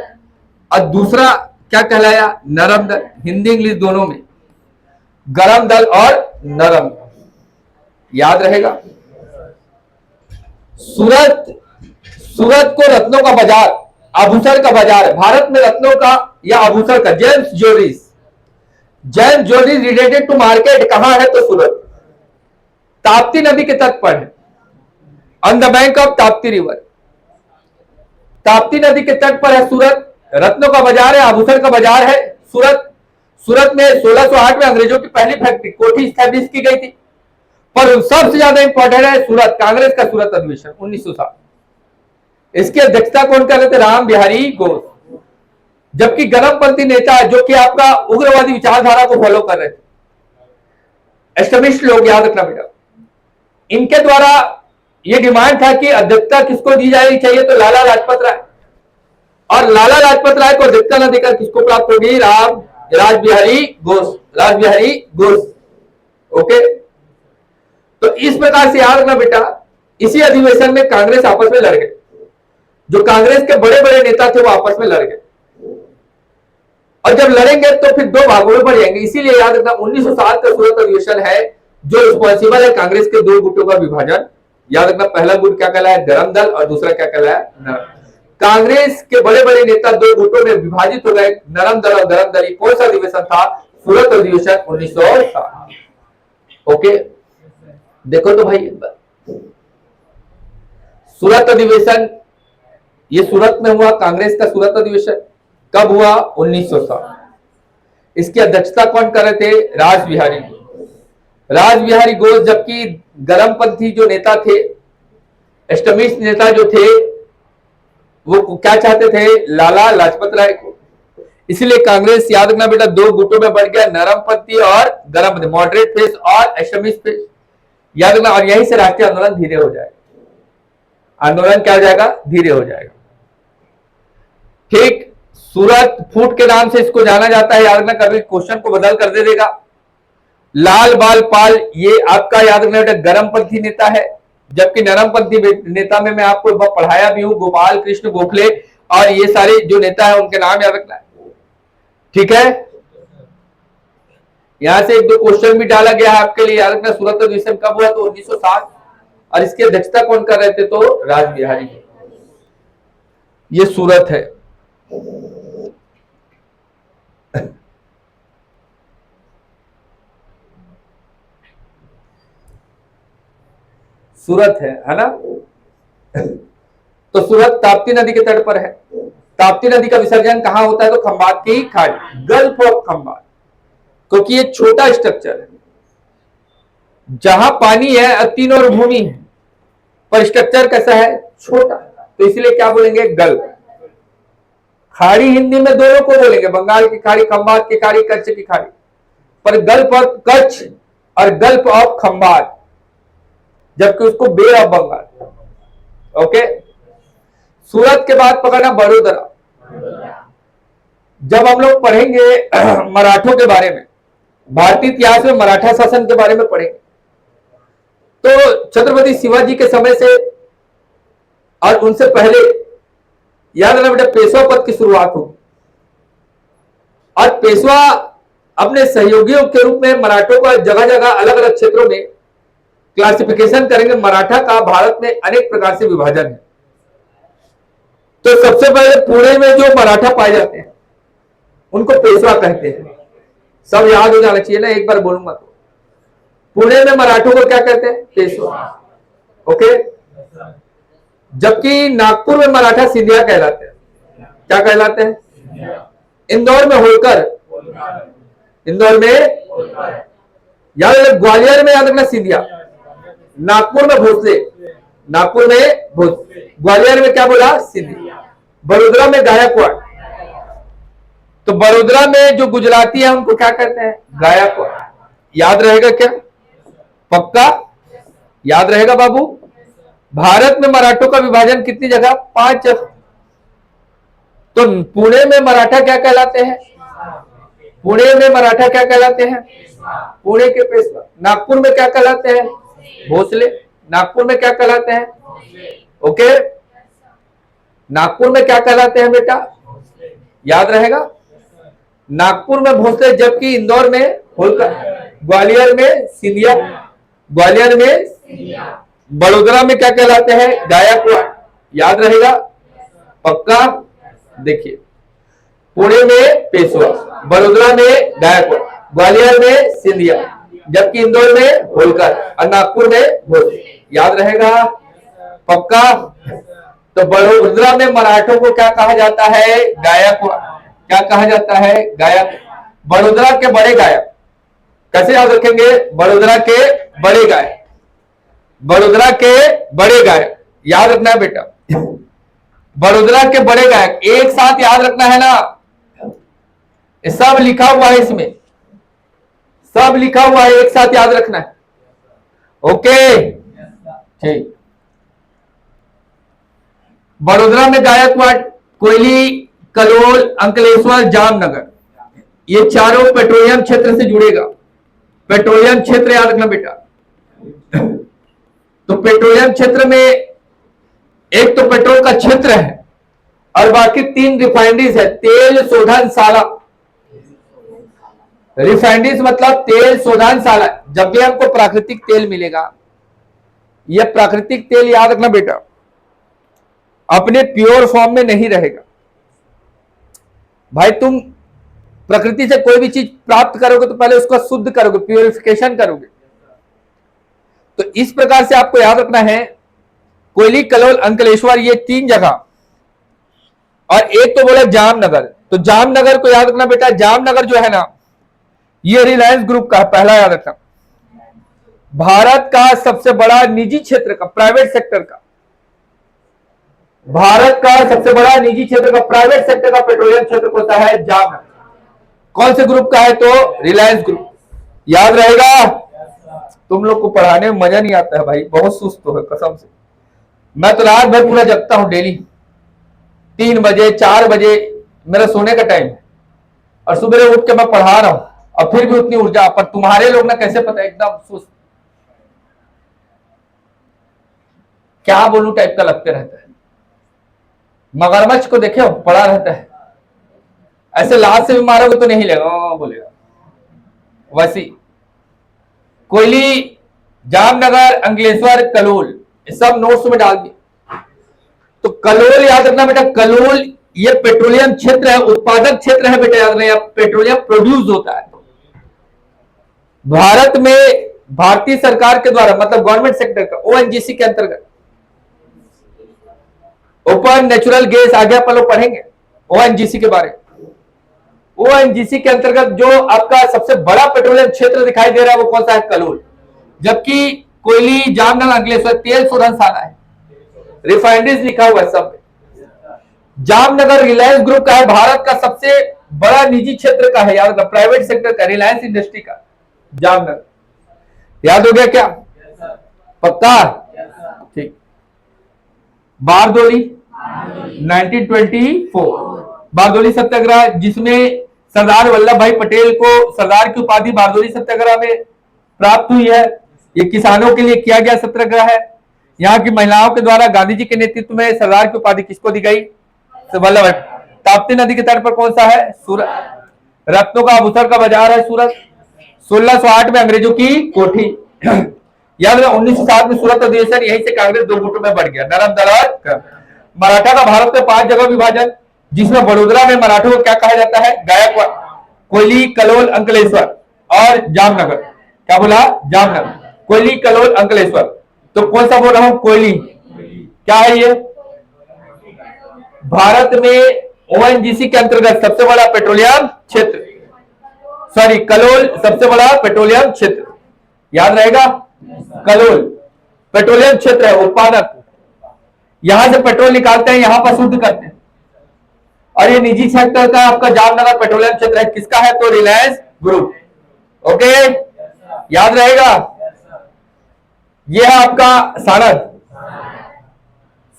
और दूसरा क्या कहलाया? नरम दल। हिंदी इंग्लिश दोनों में गरम दल और नरम दल, याद रहेगा। सूरत को रत्नों का बाजार, आभूषण का बाजार है। भारत में रत्नों का या आभूषण का, जेम्स ज्वेलरीज, जैन ज्वेलरी रिलेटेड टू मार्केट कहां है? तो सूरत, ताप्ती नदी के तट पर है, on the bank of Tapti river. Tapti नदी के तट पर है सूरत। रत्नों का बाजार है, आभूषण का बाजार है सूरत। सूरत में 1608 में अंग्रेजों की पहली फैक्ट्री कोठी स्टैब्लिश की गई थी। पर सबसे ज्यादा इंपॉर्टेंट है सूरत, कांग्रेस का सूरत अधिवेशन 1907। इसकी अध्यक्षता कौन कर रहे थे? राम बिहारी घोष। जबकि गरमपंथी नेता जो कि आपका उग्रवादी विचारधारा को फॉलो कर रहे थे, एक्सट्रीमिस्ट लोग, याद रखना बेटा, इनके द्वारा यह डिमांड था कि अध्यक्षता किसको दी जानी चाहिए? तो लाला लाजपत राय। और लाला लाजपत राय को अध्यक्षता न देकर किसको प्राप्त होगी? रासबिहारी घोष। रासबिहारी घोष। ओके, तो इस प्रकार से याद रखना बेटा, इसी अधिवेशन में कांग्रेस आपस में लड़ गए। जो कांग्रेस के बड़े बड़े नेता थे वो आपस में लड़ गए, और जब लड़ेंगे तो फिर दो भागों में बढ़ जाएंगे। इसीलिए याद रखना 1907 का सूरत अधिवेशन है जो रिस्पॉन्सिबल है कांग्रेस के दो गुटों का विभाजन। याद रखना, पहला गुट क्या कहलाया? गरम दल, और दूसरा क्या कहलाया? नरम। कांग्रेस के बड़े बड़े नेता दो गुटों में विभाजित हो गए, नरम दल और गरम दल। कौन सा अधिवेशन था? सूरत अधिवेशन 1907। ओके, देखो तो भाई, सूरत अधिवेशन ये सूरत में हुआ, कांग्रेस का सूरत अधिवेशन कब हुआ? 1907। इसकी अध्यक्षता कौन कर रहे थे? रासबिहारी घोष। रासबिहारी घोष। जबकि गरमपंथी जो नेता थे, एक्सट्रीमिस्ट नेता जो थे, वो क्या चाहते थे? लाला लाजपत राय को। इसलिए कांग्रेस, याद रखना बेटा, दो गुटों में बढ़ गया, नरमपंथी और गरमपंथी, मॉडरेट फेस और एक्सट्रीमिस्ट फेस। याद रखना, और यहीं से राष्ट्रीय आंदोलन धीरे हो जाएगा। आंदोलन क्या हो जाएगा? धीरे हो जाएगा। ठीक, सूरत फूट के नाम से इसको जाना जाता है। याद रखना, कभी क्वेश्चन को बदल कर दे देगा। लाल बाल पाल, ये आपका याद रखना बेटा गरमपंथी नेता है। जबकि नरमपंथी नेता में मैं आपको पढ़ाया भी हूं, गोपाल कृष्ण गोखले, और ये सारे जो नेता है उनके नाम याद रखना है। ठीक है, यहां से एक दो क्वेश्चन भी डाला गया है आपके लिए। याद रखना, सूरत अधिवेशन कब हुआ? तो 1907। और इसकी अध्यक्षता कौन कर रहे थे? तो रासबिहारी। ये सूरत है। सूरत है ना? तो सूरत ताप्ती नदी के तट पर है। ताप्ती नदी का विसर्जन कहां होता है? तो खंबात की खाड़ी, गल्फ ऑफ खंबात। क्योंकि ये छोटा स्ट्रक्चर है, जहां पानी है, तीन और भूमि है, पर स्ट्रक्चर कैसा है? छोटा। तो इसलिए क्या बोलेंगे? गल्फ। खाड़ी हिंदी में दोनों को बोलेंगे, बंगाल की खाड़ी, खंबात की खाड़ी, कच्छ की खाड़ी। पर गल्फ ऑफ कच्छ और गल्फ ऑफ खंबात, जबकि उसको बे ऑफ बंगाल। ओके, सूरत के बाद पकड़ना बड़ोदरा। जब हम लोग पढ़ेंगे मराठों के बारे में, भारतीय इतिहास में मराठा शासन के बारे में पढ़ेंगे, तो छत्रपति शिवाजी के समय से और उनसे पहले याद रखना बेटा पेशवा पद की शुरुआत होगी। और पेशवा अपने सहयोगियों के रूप में मराठों का जगह जगह अलग अलग क्षेत्रों में क्लासिफिकेशन करेंगे। मराठा का भारत में अनेक प्रकार से विभाजन है। तो सबसे पहले पुणे में जो मराठा पाए जाते हैं उनको पेशवा कहते हैं। सब याद हो जाना चाहिए ना, एक बार बोलूंगा तो। पुणे में मराठों को क्या कहते हैं? पेशवा। ओके, जबकि नागपुर में मराठा सिंधिया कहलाते हैं। क्या कहलाते हैं? इंदौर में होलकर, इंदौर में याद, ग्वालियर में याद रखना सिंधिया, नागपुर में भोसले, नागपुर में भोसले, ग्वालियर में क्या बोला? सिंधिया, बड़ोदरा में गायकवाड़। तो बड़ोदरा में जो गुजराती है उनको क्या कहते हैं? गायकवाड़। याद रहेगा क्या? पक्का याद रहेगा बाबू? भारत में मराठों का विभाजन कितनी जगह? 5 जगह। तो पुणे में मराठा क्या कहलाते हैं? पुणे में मराठा क्या कहलाते हैं? पुणे के पेशवा। नागपुर में क्या कहलाते हैं? भोसले। नागपुर में क्या कहलाते हैं? ओके, नागपुर में क्या कहलाते हैं बेटा? याद रहेगा, नागपुर में भोसले, जबकि इंदौर में होलकर, ग्वालियर में सिंधिया, ग्वालियर में, बड़ोदरा में क्या कहलाते हैं? गायकवाड़। याद रहेगा? पक्का? देखिए, पुणे में पेशवा, बड़ोदरा में गायकवाड़, ग्वालियर में सिंधिया, जबकि इंदौर में होलकर और नागपुर में भोसले। याद रहेगा? पक्का? तो बड़ोदरा में मराठों को क्या कहा जाता है? गायकवाड़। क्या कहा जाता है? गायक। बड़ोदरा के बड़े गायक कैसे याद रखेंगे? बड़ोदरा के बड़े गायक, बड़ोदरा के बड़े गायक याद रखना है बेटा। बड़ोदरा के बड़े गायक एक साथ याद रखना है ना, सब लिखा हुआ है इसमें, सब लिखा हुआ है, एक साथ याद रखना है। ओके ठीक। बड़ोदरा में गायकवाड़, कोयली, कलोल, अंकलेश्वर, जामनगर, ये चारों पेट्रोलियम क्षेत्र से जुड़ेगा। पेट्रोलियम क्षेत्र याद रखना बेटा। तो पेट्रोलियम क्षेत्र में एक तो पेट्रोल का क्षेत्र है और बाकी 3 रिफाइनरीज है। तेल शोधनशाला, रिफाइनरीज मतलब तेल शोधनशाला। जब भी हमको प्राकृतिक तेल मिलेगा, यह प्राकृतिक तेल याद रखना बेटा अपने प्योर फॉर्म में नहीं रहेगा। भाई तुम प्रकृति से कोई भी चीज प्राप्त करोगे तो पहले उसको शुद्ध करोगे, प्योरिफिकेशन करोगे। तो इस प्रकार से आपको याद रखना है कोयली, कलोल, अंकलेश्वर, ये 3 जगह। और एक तो बोला जामनगर, तो जामनगर को याद रखना बेटा। जामनगर जो है ना, ये रिलायंस ग्रुप का है, पहला याद रखना। भारत का सबसे बड़ा निजी क्षेत्र का, प्राइवेट सेक्टर का, भारत का सबसे बड़ा निजी क्षेत्र का, प्राइवेट सेक्टर का पेट्रोलियम क्षेत्र होता है जामनगर। कौन से ग्रुप का है? तो रिलायंस ग्रुप। याद रहेगा? तुम लोग को पढ़ाने में मजा नहीं आता है भाई, बहुत सुस्त हो है कसम से। मैं तो रात भर पूरा जगता हूं डेली, 3 बजे 4 बजे मेरा सोने का टाइम है, और सुबह उठ के मैं पढ़ा रहा हूं, और फिर भी उतनी ऊर्जा। पर तुम्हारे लोग ना कैसे पता, एकदम सुस्त, क्या बोलूं टाइप का लगते रहता है। मगरमच्छ को देखे हो, पड़ा रहता है, ऐसे लात से भी मारोगे तो नहीं लेगा, बोलेगा। वैसी कोयली, जामनगर, अंकलेश्वर, कलोल, ये सब नोट्स में डाल दिए। तो कलोल याद रखना बेटा, कलोल ये पेट्रोलियम क्षेत्र है, उत्पादक क्षेत्र है बेटा, याद रखना। पेट्रोलियम प्रोड्यूस होता है भारत में, भारतीय सरकार के द्वारा, मतलब गवर्नमेंट सेक्टर का, ओएनजीसी के अंतर्गत। ओपन नेचुरल गैस आगे अपन लोग पढ़ेंगे ओएनजीसी के बारे में। ओएनजीसी के अंतर्गत जो आपका सबसे बड़ा पेट्रोलियम क्षेत्र दिखाई दे रहा है वो कौन सा है? कलोल। जबकि कोयली, जामनगर, अंकलेश्वर तेल शोधनशाला है, रिफाइनरीज लिखा हुआ है सब। जामनगर रिलायंस ग्रुप का है, भारत का सबसे बड़ा निजी क्षेत्र का है, याद रखना, प्राइवेट सेक्टर का, रिलायंस इंडस्ट्री का जामनगर। याद हो गया क्या? पक्का? ठीक। बारदोली 1924, बारदोली सत्याग्रह, जिसमें सरदार वल्लभ भाई पटेल को सरदार की उपाधि बारदोली सत्याग्रह में प्राप्त हुई है। ये किसानों के लिए किया गया सत्याग्रह है। यहाँ की महिलाओं के द्वारा गांधी जी के नेतृत्व में सरदार की उपाधि किसको दी गई? वल्लभ भाई। ताप्ती नदी के तट पर कौन सा है? सूरत। रत्नों का आभूषण का बाजार है सूरत। 1608 में अंग्रेजों की कोठी। याद रखना 1907 में सूरत अधिवेशन, यहीं से कांग्रेस 2 गुटों में बढ़ गया, नरम दल और मराठा का भारत में 5 जगह विभाजन, जिसमें बड़ोदरा में मराठों को क्या कहा जाता है? गायकवाड़, कोयली, कलोल, अंकलेश्वर और जामनगर। क्या बोला? जामनगर, कोयली, कलोल, अंकलेश्वर। तो कौन सा बोल रहा हूं? कोयली। क्या है ये? भारत में ओएनजीसी के अंतर्गत सबसे बड़ा पेट्रोलियम क्षेत्र, सॉरी कलोल सबसे बड़ा पेट्रोलियम क्षेत्र। याद रहेगा? कलोल पेट्रोलियम क्षेत्र है, उत्पादक। यहां से पेट्रोल निकालते हैं, यहां पर शुद्ध करते हैं। और ये निजी सेक्टर का आपका जामनगर पेट्रोलियम क्षेत्र है, किसका है? तो रिलायंस ग्रुप। ओके, याद रहेगा? ये है आपका सारथ।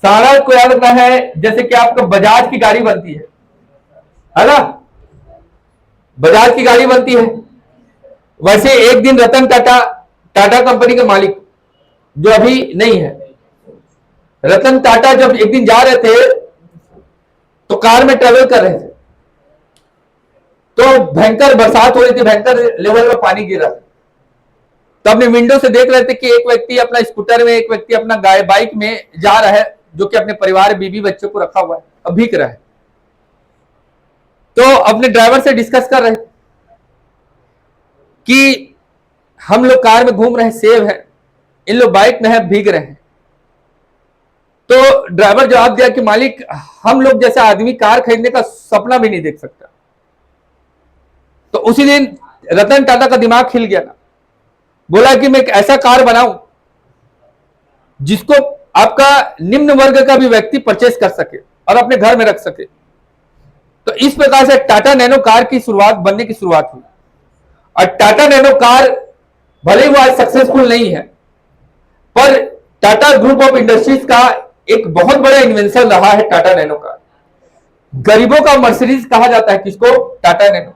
सारथ को याद रखना है, जैसे कि आपका बजाज की गाड़ी बनती है ना, बजाज की गाड़ी बनती है, वैसे एक दिन रतन टाटा, टाटा कंपनी के मालिक जो अभी नहीं है, रतन टाटा जब एक दिन जा रहे थे तो कार में ट्रेवल कर रहे थे, तो भयंकर बरसात हो रही थी, भयंकर लेवल में पानी गिर रहा था। तो अपने विंडो से देख रहे थे कि एक व्यक्ति अपना स्कूटर में, एक व्यक्ति अपना बाइक में जा रहा है, जो कि अपने परिवार, बीबी बच्चों को रखा हुआ है, अब भीग रहा है। तो अपने ड्राइवर से डिस्कस कर रहे, कि हम लोग कार में घूम रहे हैं, सेब है, इन लोग बाइक में है, भीग रहे हैं। तो ड्राइवर जवाब दिया कि मालिक, हम लोग जैसा आदमी कार खरीदने का सपना भी नहीं देख सकता। तो उसी दिन रतन टाटा का दिमाग खिल गया ना, बोला कि मैं एक ऐसा कार बनाऊं जिसको आपका निम्न वर्ग का भी व्यक्ति परचेस कर सके और अपने घर में रख सके। तो इस प्रकार से टाटा नैनो कार की शुरुआत बनने की शुरुआत हुई। और टाटा नैनो कार भले ही वो आज सक्सेसफुल नहीं है, पर टाटा ग्रुप ऑफ इंडस्ट्रीज का एक बहुत बड़ा इन्वेंशन रहा है टाटा नैनो कार। गरीबों का मर्सिडीज कहा जाता है किसको? टाटा नैनो।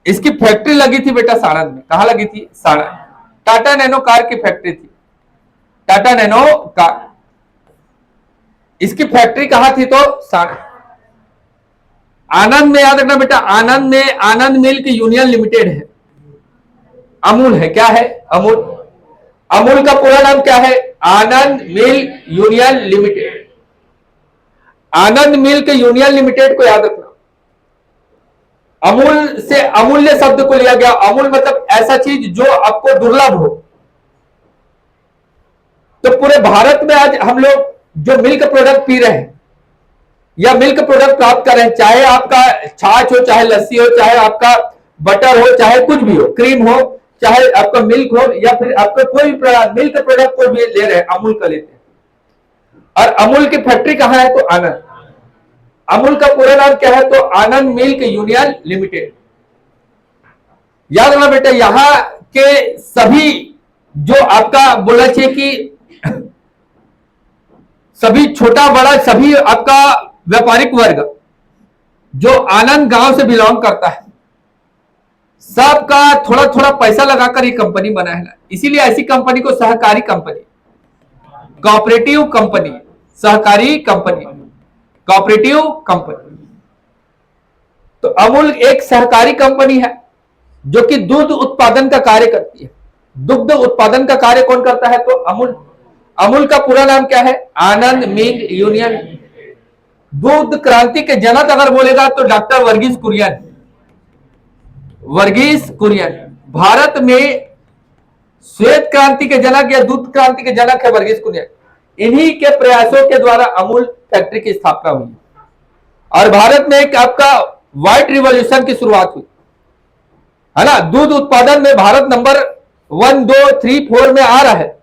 इसकी फैक्ट्री लगी थी बेटा साणंद में। कहां लगी थी? साणंद। टाटा नैनो कार की फैक्ट्री थी, टाटा नैनो कार। इसकी फैक्ट्री कहां थी? तो साणंद। आनंद में याद रखना बेटा, आनंद में आनंद मिल्क यूनियन लिमिटेड है, अमूल है। क्या है? अमूल। अमूल का पूरा नाम क्या है? आनंद मिल्क यूनियन लिमिटेड। आनंद मिल्क यूनियन लिमिटेड को याद रखना। अमूल से अमूल्य शब्द को लिया गया। अमूल मतलब ऐसा चीज जो आपको दुर्लभ हो। तो पूरे भारत में आज हम लोग जो मिल्क प्रोडक्ट पी रहे हैं या मिल्क प्रोडक्ट प्राप्त कर रहे हैं, चाहे आपका छाछ हो, चाहे लस्सी हो, चाहे आपका बटर हो, चाहे कुछ भी हो, क्रीम हो, चाहे आपका मिल्क हो, या फिर आपका कोई भी मिल्क प्रोडक्ट को भी ले रहे हैं, अमूल का लेते हैं। और अमूल की फैक्ट्री कहां है? तो आनंद। अमूल का पूरा नाम क्या है? तो आनंद मिल्क यूनियन लिमिटेड। याद रखना बेटा, यहां के सभी जो आपका बोलना चाहिए कि सभी छोटा बड़ा सभी आपका व्यापारिक वर्ग जो आनंद गांव से बिलोंग करता है, सबका थोड़ा थोड़ा पैसा लगाकर ये कंपनी बना है। इसीलिए ऐसी कंपनी को सहकारी कंपनी, कोऑपरेटिव कंपनी, सहकारी कंपनी, कोऑपरेटिव कंपनी। तो अमूल एक सहकारी कंपनी है जो कि दूध उत्पादन का कार्य करती है। दुग्ध उत्पादन का कार्य कौन करता है? तो अमूल। अमूल का पूरा नाम क्या है? आनंद मिल्क यूनियन। दूध क्रांति के जनक अगर बोलेगा तो डॉक्टर वर्गीस कुरियन। वर्गीस कुरियन भारत में श्वेत क्रांति के जनक या दूध क्रांति के जनक है वर्गीस कुरियन। इन्हीं के प्रयासों के द्वारा अमूल फैक्ट्री की स्थापना हुई और भारत में एक आपका व्हाइट रिवॉल्यूशन की शुरुआत हुई, है ना। दूध उत्पादन में भारत नंबर 1, 2, 3, 4 में आ रहा है।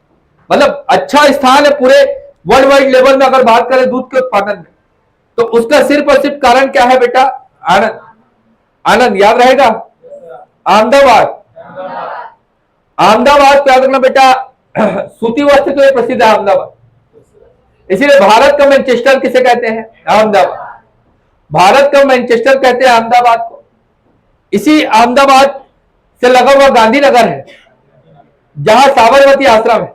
मतलब अच्छा स्थान है पूरे वर्ल्ड वाइड लेवल में अगर बात करें दूध के उत्पादन में। तो उसका सिर्फ और सिर्फ कारण क्या है बेटा? आनंद। आनंद याद रहेगा। अहमदाबाद। अहमदाबाद पे याद रखना बेटा, सूती वस्त्र के लिए प्रसिद्ध है अहमदाबाद। इसीलिए भारत का मैनचेस्टर किसे कहते हैं? अहमदाबाद। भारत का मैनचेस्टर कहते हैं अहमदाबाद को। इसी अहमदाबाद से लगा हुआ गांधीनगर है जहां साबरमती आश्रम है।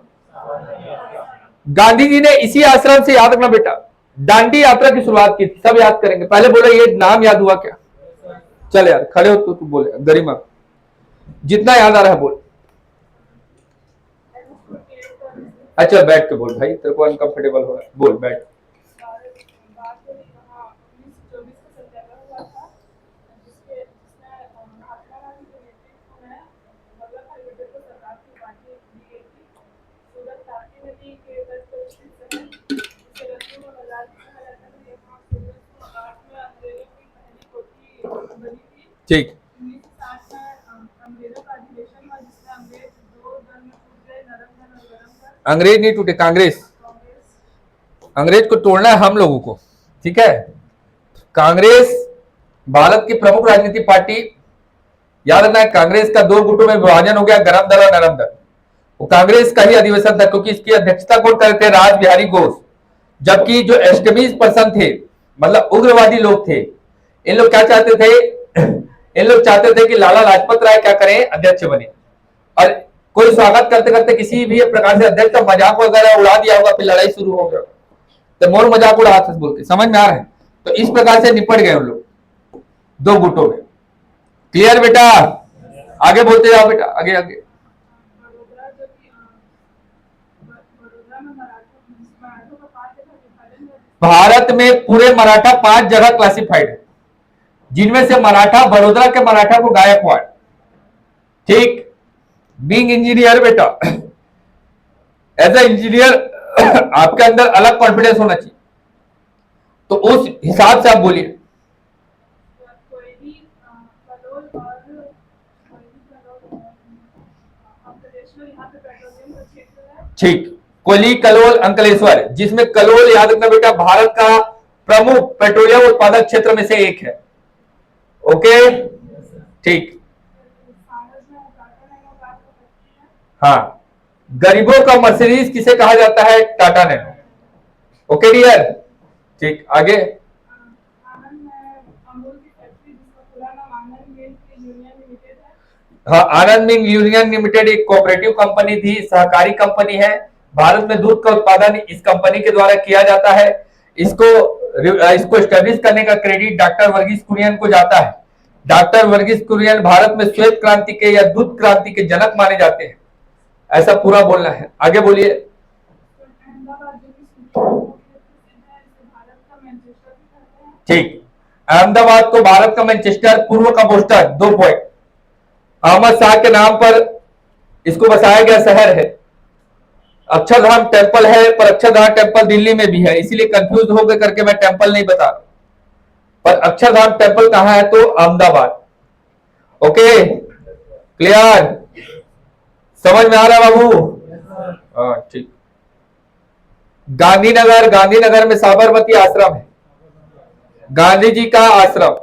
गांधी जी ने इसी आश्रम से, याद रखना बेटा, दांडी यात्रा की शुरुआत की थी। सब याद करेंगे। पहले बोलो ये नाम याद हुआ क्या? चल यार खड़े हो तो तू बोले, गरिमा जितना याद आ रहा है बोल। अच्छा बैठ के बोल भाई, तेरे को अनकंफर्टेबल हो रहा है, बोल बैठ। ठीक। अंग्रेज नहीं टूटे, कांग्रेस। अंग्रेज को तोड़ना है हम लोगों को, ठीक है। कांग्रेस भारत की प्रमुख राजनीतिक पार्टी। याद रखना है कांग्रेस का 2 गुटों में विभाजन हो गया, गरम दल और नरम दल। वो कांग्रेस का ही अधिवेशन था क्योंकि इसकी अध्यक्षता कौन करते थे? राज बिहारी घोष। जबकि जो एक्सट्रीमिस्ट पर्सन थे, मतलब उग्रवादी लोग थे, इन लोग क्या चाहते थे? इन लोग चाहते थे कि लाला लाजपत राय क्या करें? अध्यक्ष बने। और कोई स्वागत करते करते किसी भी प्रकार से अध्यक्ष का मजाक वगैरह उड़ा दिया होगा, फिर लड़ाई शुरू हो गया, तो मोर मजाक उड़ा हाथ बोल के, समझ में आ रहा है? तो इस प्रकार से निपट गए उन लोग 2 गुटों में। क्लियर बेटा? आगे बोलते जाओ बेटा, आगे आगे। भारत में पूरे मराठा 5 जगह क्लासिफाइड है, जिनमें से मराठा, बड़ोदरा के मराठा को गायकवाड़, ठीक। बीइंग इंजीनियर बेटा, एज ए इंजीनियर आपके अंदर अलग कॉन्फिडेंस होना चाहिए, तो उस हिसाब से आप बोलिए। ठीक, कोयली कलोल अंकलेश्वर, जिसमें कलोल याद रखना बेटा भारत का प्रमुख पेट्रोलियम उत्पादक क्षेत्र में से एक है। ओके, ठीक। हाँ, गरीबों का मर्सिडीज किसे कहा जाता है? टाटा नैनो। ओके डियर, ठीक। आगे, हाँ, आनंद मिल्क यूनियन लिमिटेड एक कोऑपरेटिव कंपनी थी, सहकारी कंपनी है। भारत में दूध का उत्पादन इस कंपनी के द्वारा किया जाता है। इसको स्टैब्लिश करने का क्रेडिट डॉक्टर वर्गीस कुरियन को जाता है। डॉक्टर वर्गीस कुरियन भारत में श्वेत क्रांति के या दूध क्रांति के जनक माने जाते हैं, ऐसा पूरा बोलना है। आगे बोलिए। ठीक, अहमदाबाद को भारत का मैनचेस्टर, पूर्व का बोस्टन, 2 पॉइंट। अहमद शाह के नाम पर इसको बसाया गया शहर है। अक्षरधाम टेम्पल है, पर अक्षरधाम टेम्पल दिल्ली में भी है, इसीलिए कंफ्यूज हो गए करके मैं टेम्पल नहीं बता रहा, पर अक्षरधाम टेम्पल कहां है? तो अहमदाबाद। ओके, क्लियर, समझ में आ रहा बाबू? हाँ, ठीक। गांधीनगर, गांधीनगर में साबरमती आश्रम है, गांधी जी का आश्रम,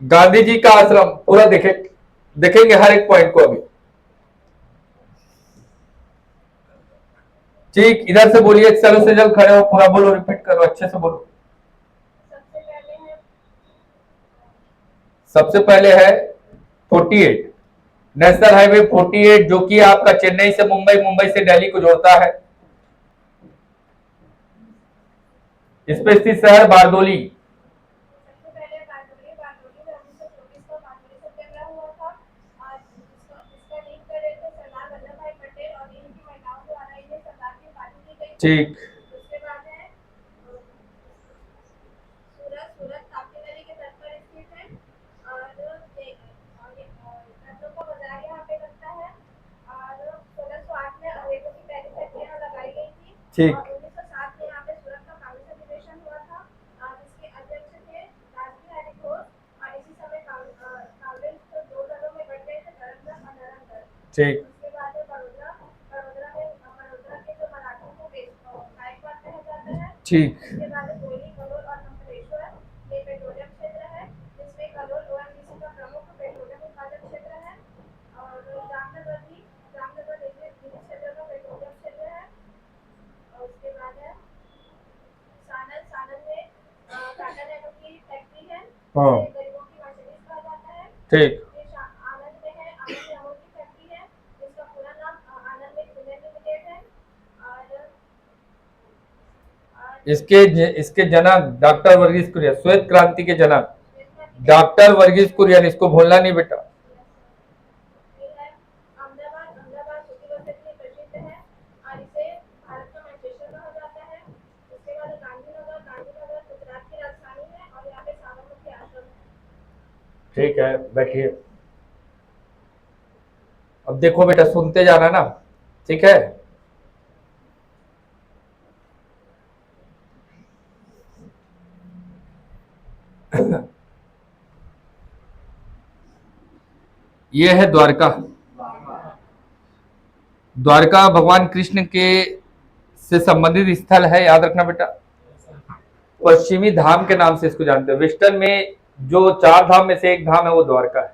गांधी जी का आश्रम पूरा देखेंगे हर एक पॉइंट को अभी। ठीक, इधर से बोलिए, चलो से जल्द खड़े हो, पूरा बोलो, रिपीट करो, अच्छे से बोलो। सबसे पहले है 48, नेशनल हाईवे 48, जो कि आपका चेन्नई से मुंबई, मुंबई से दिल्ली को जोड़ता है। इस पे स्थित शहर बारडोली। ठीक, ठीक, ठीक, ठीक, हाँ, ठीक। इसके जनक डॉक्टर वर्गीस कुरियन, श्वेत क्रांति के जनक डॉक्टर वर्गीस कुरियन, इसको भूलना नहीं बेटा। ठीक है, बैठिए। अब देखो बेटा, सुनते जाना ना, ठीक है? ये है द्वारका। द्वारका भगवान कृष्ण के से संबंधित स्थल है, याद रखना बेटा। पश्चिमी धाम के नाम से इसको जानते हैं। वेस्टर्न में जो 4 धाम में से एक धाम है वो द्वारका है।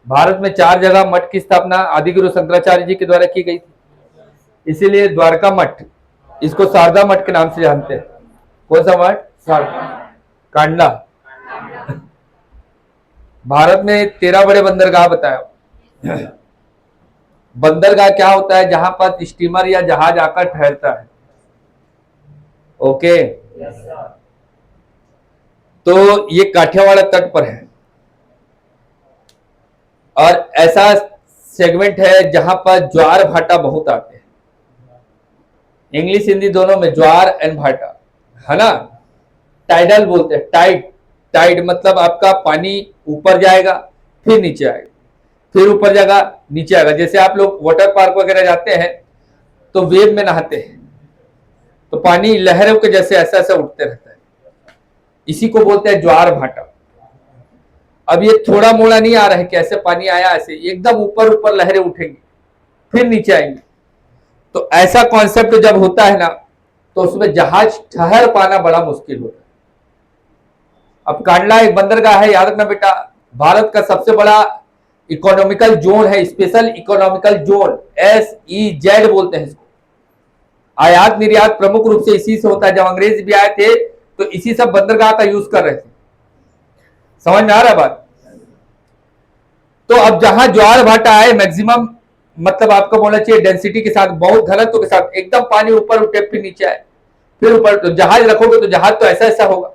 भारत में 4 जगह मठ की स्थापना आदिगुरु शंकराचार्य जी के द्वारा की गई थी, इसीलिए द्वारका मठ, इसको शारदा मठ के नाम से जानते हैं। कौन सा मठ? कांडला। भारत में 13 बड़े बंदरगाह बताया। बंदरगाह क्या होता है? जहां पर स्टीमर या जहाज आकर ठहरता है। ओके, तो ये काठियावाड़ तट पर है, और ऐसा सेगमेंट है जहां पर ज्वार भाटा बहुत आते हैं। इंग्लिश हिंदी दोनों में ज्वार एंड भाटा, है ना? टाइडल बोलते हैं, टाइड। टाइड मतलब आपका पानी ऊपर जाएगा फिर नीचे आएगा, फिर ऊपर जाएगा, नीचे आएगा। जैसे आप लोग वाटर पार्क वगैरह जाते हैं तो वेव में नहाते हैं, तो पानी लहरों के जैसे ऐसा ऐसा उठते रहता है, इसी को बोलते हैं ज्वार भाटा। अब ये थोड़ा मोड़ा नहीं आ रहा है कि ऐसे पानी आया ऐसे, एकदम ऊपर ऊपर लहरें उठेंगी फिर नीचे आएंगी। तो ऐसा कॉन्सेप्ट जब होता है ना, तो उसमें जहाज ठहर पाना बड़ा मुश्किल होता है। अब कांडला एक बंदरगाह है, याद रखना बेटा, भारत का सबसे बड़ा इकोनॉमिकल जोन है, स्पेशल इकोनॉमिकल जोन, SEZ बोलते हैं इसको। आयात निर्यात प्रमुख रूप से इसी से होता है। जब अंग्रेज भी आए थे तो इसी सब बंदरगाह का यूज कर रहे थे। समझ में आ रहा है बात? तो अब जहां ज्वार भाटा आए, मैक्सिमम मतलब आपको बोलना चाहिए डेंसिटी के साथ, बहुत घनत्व के साथ, एकदम पानी ऊपर उठे फिर नीचे आए फिर ऊपर, तो जहाज रखोगे तो जहाज तो ऐसा ऐसा होगा।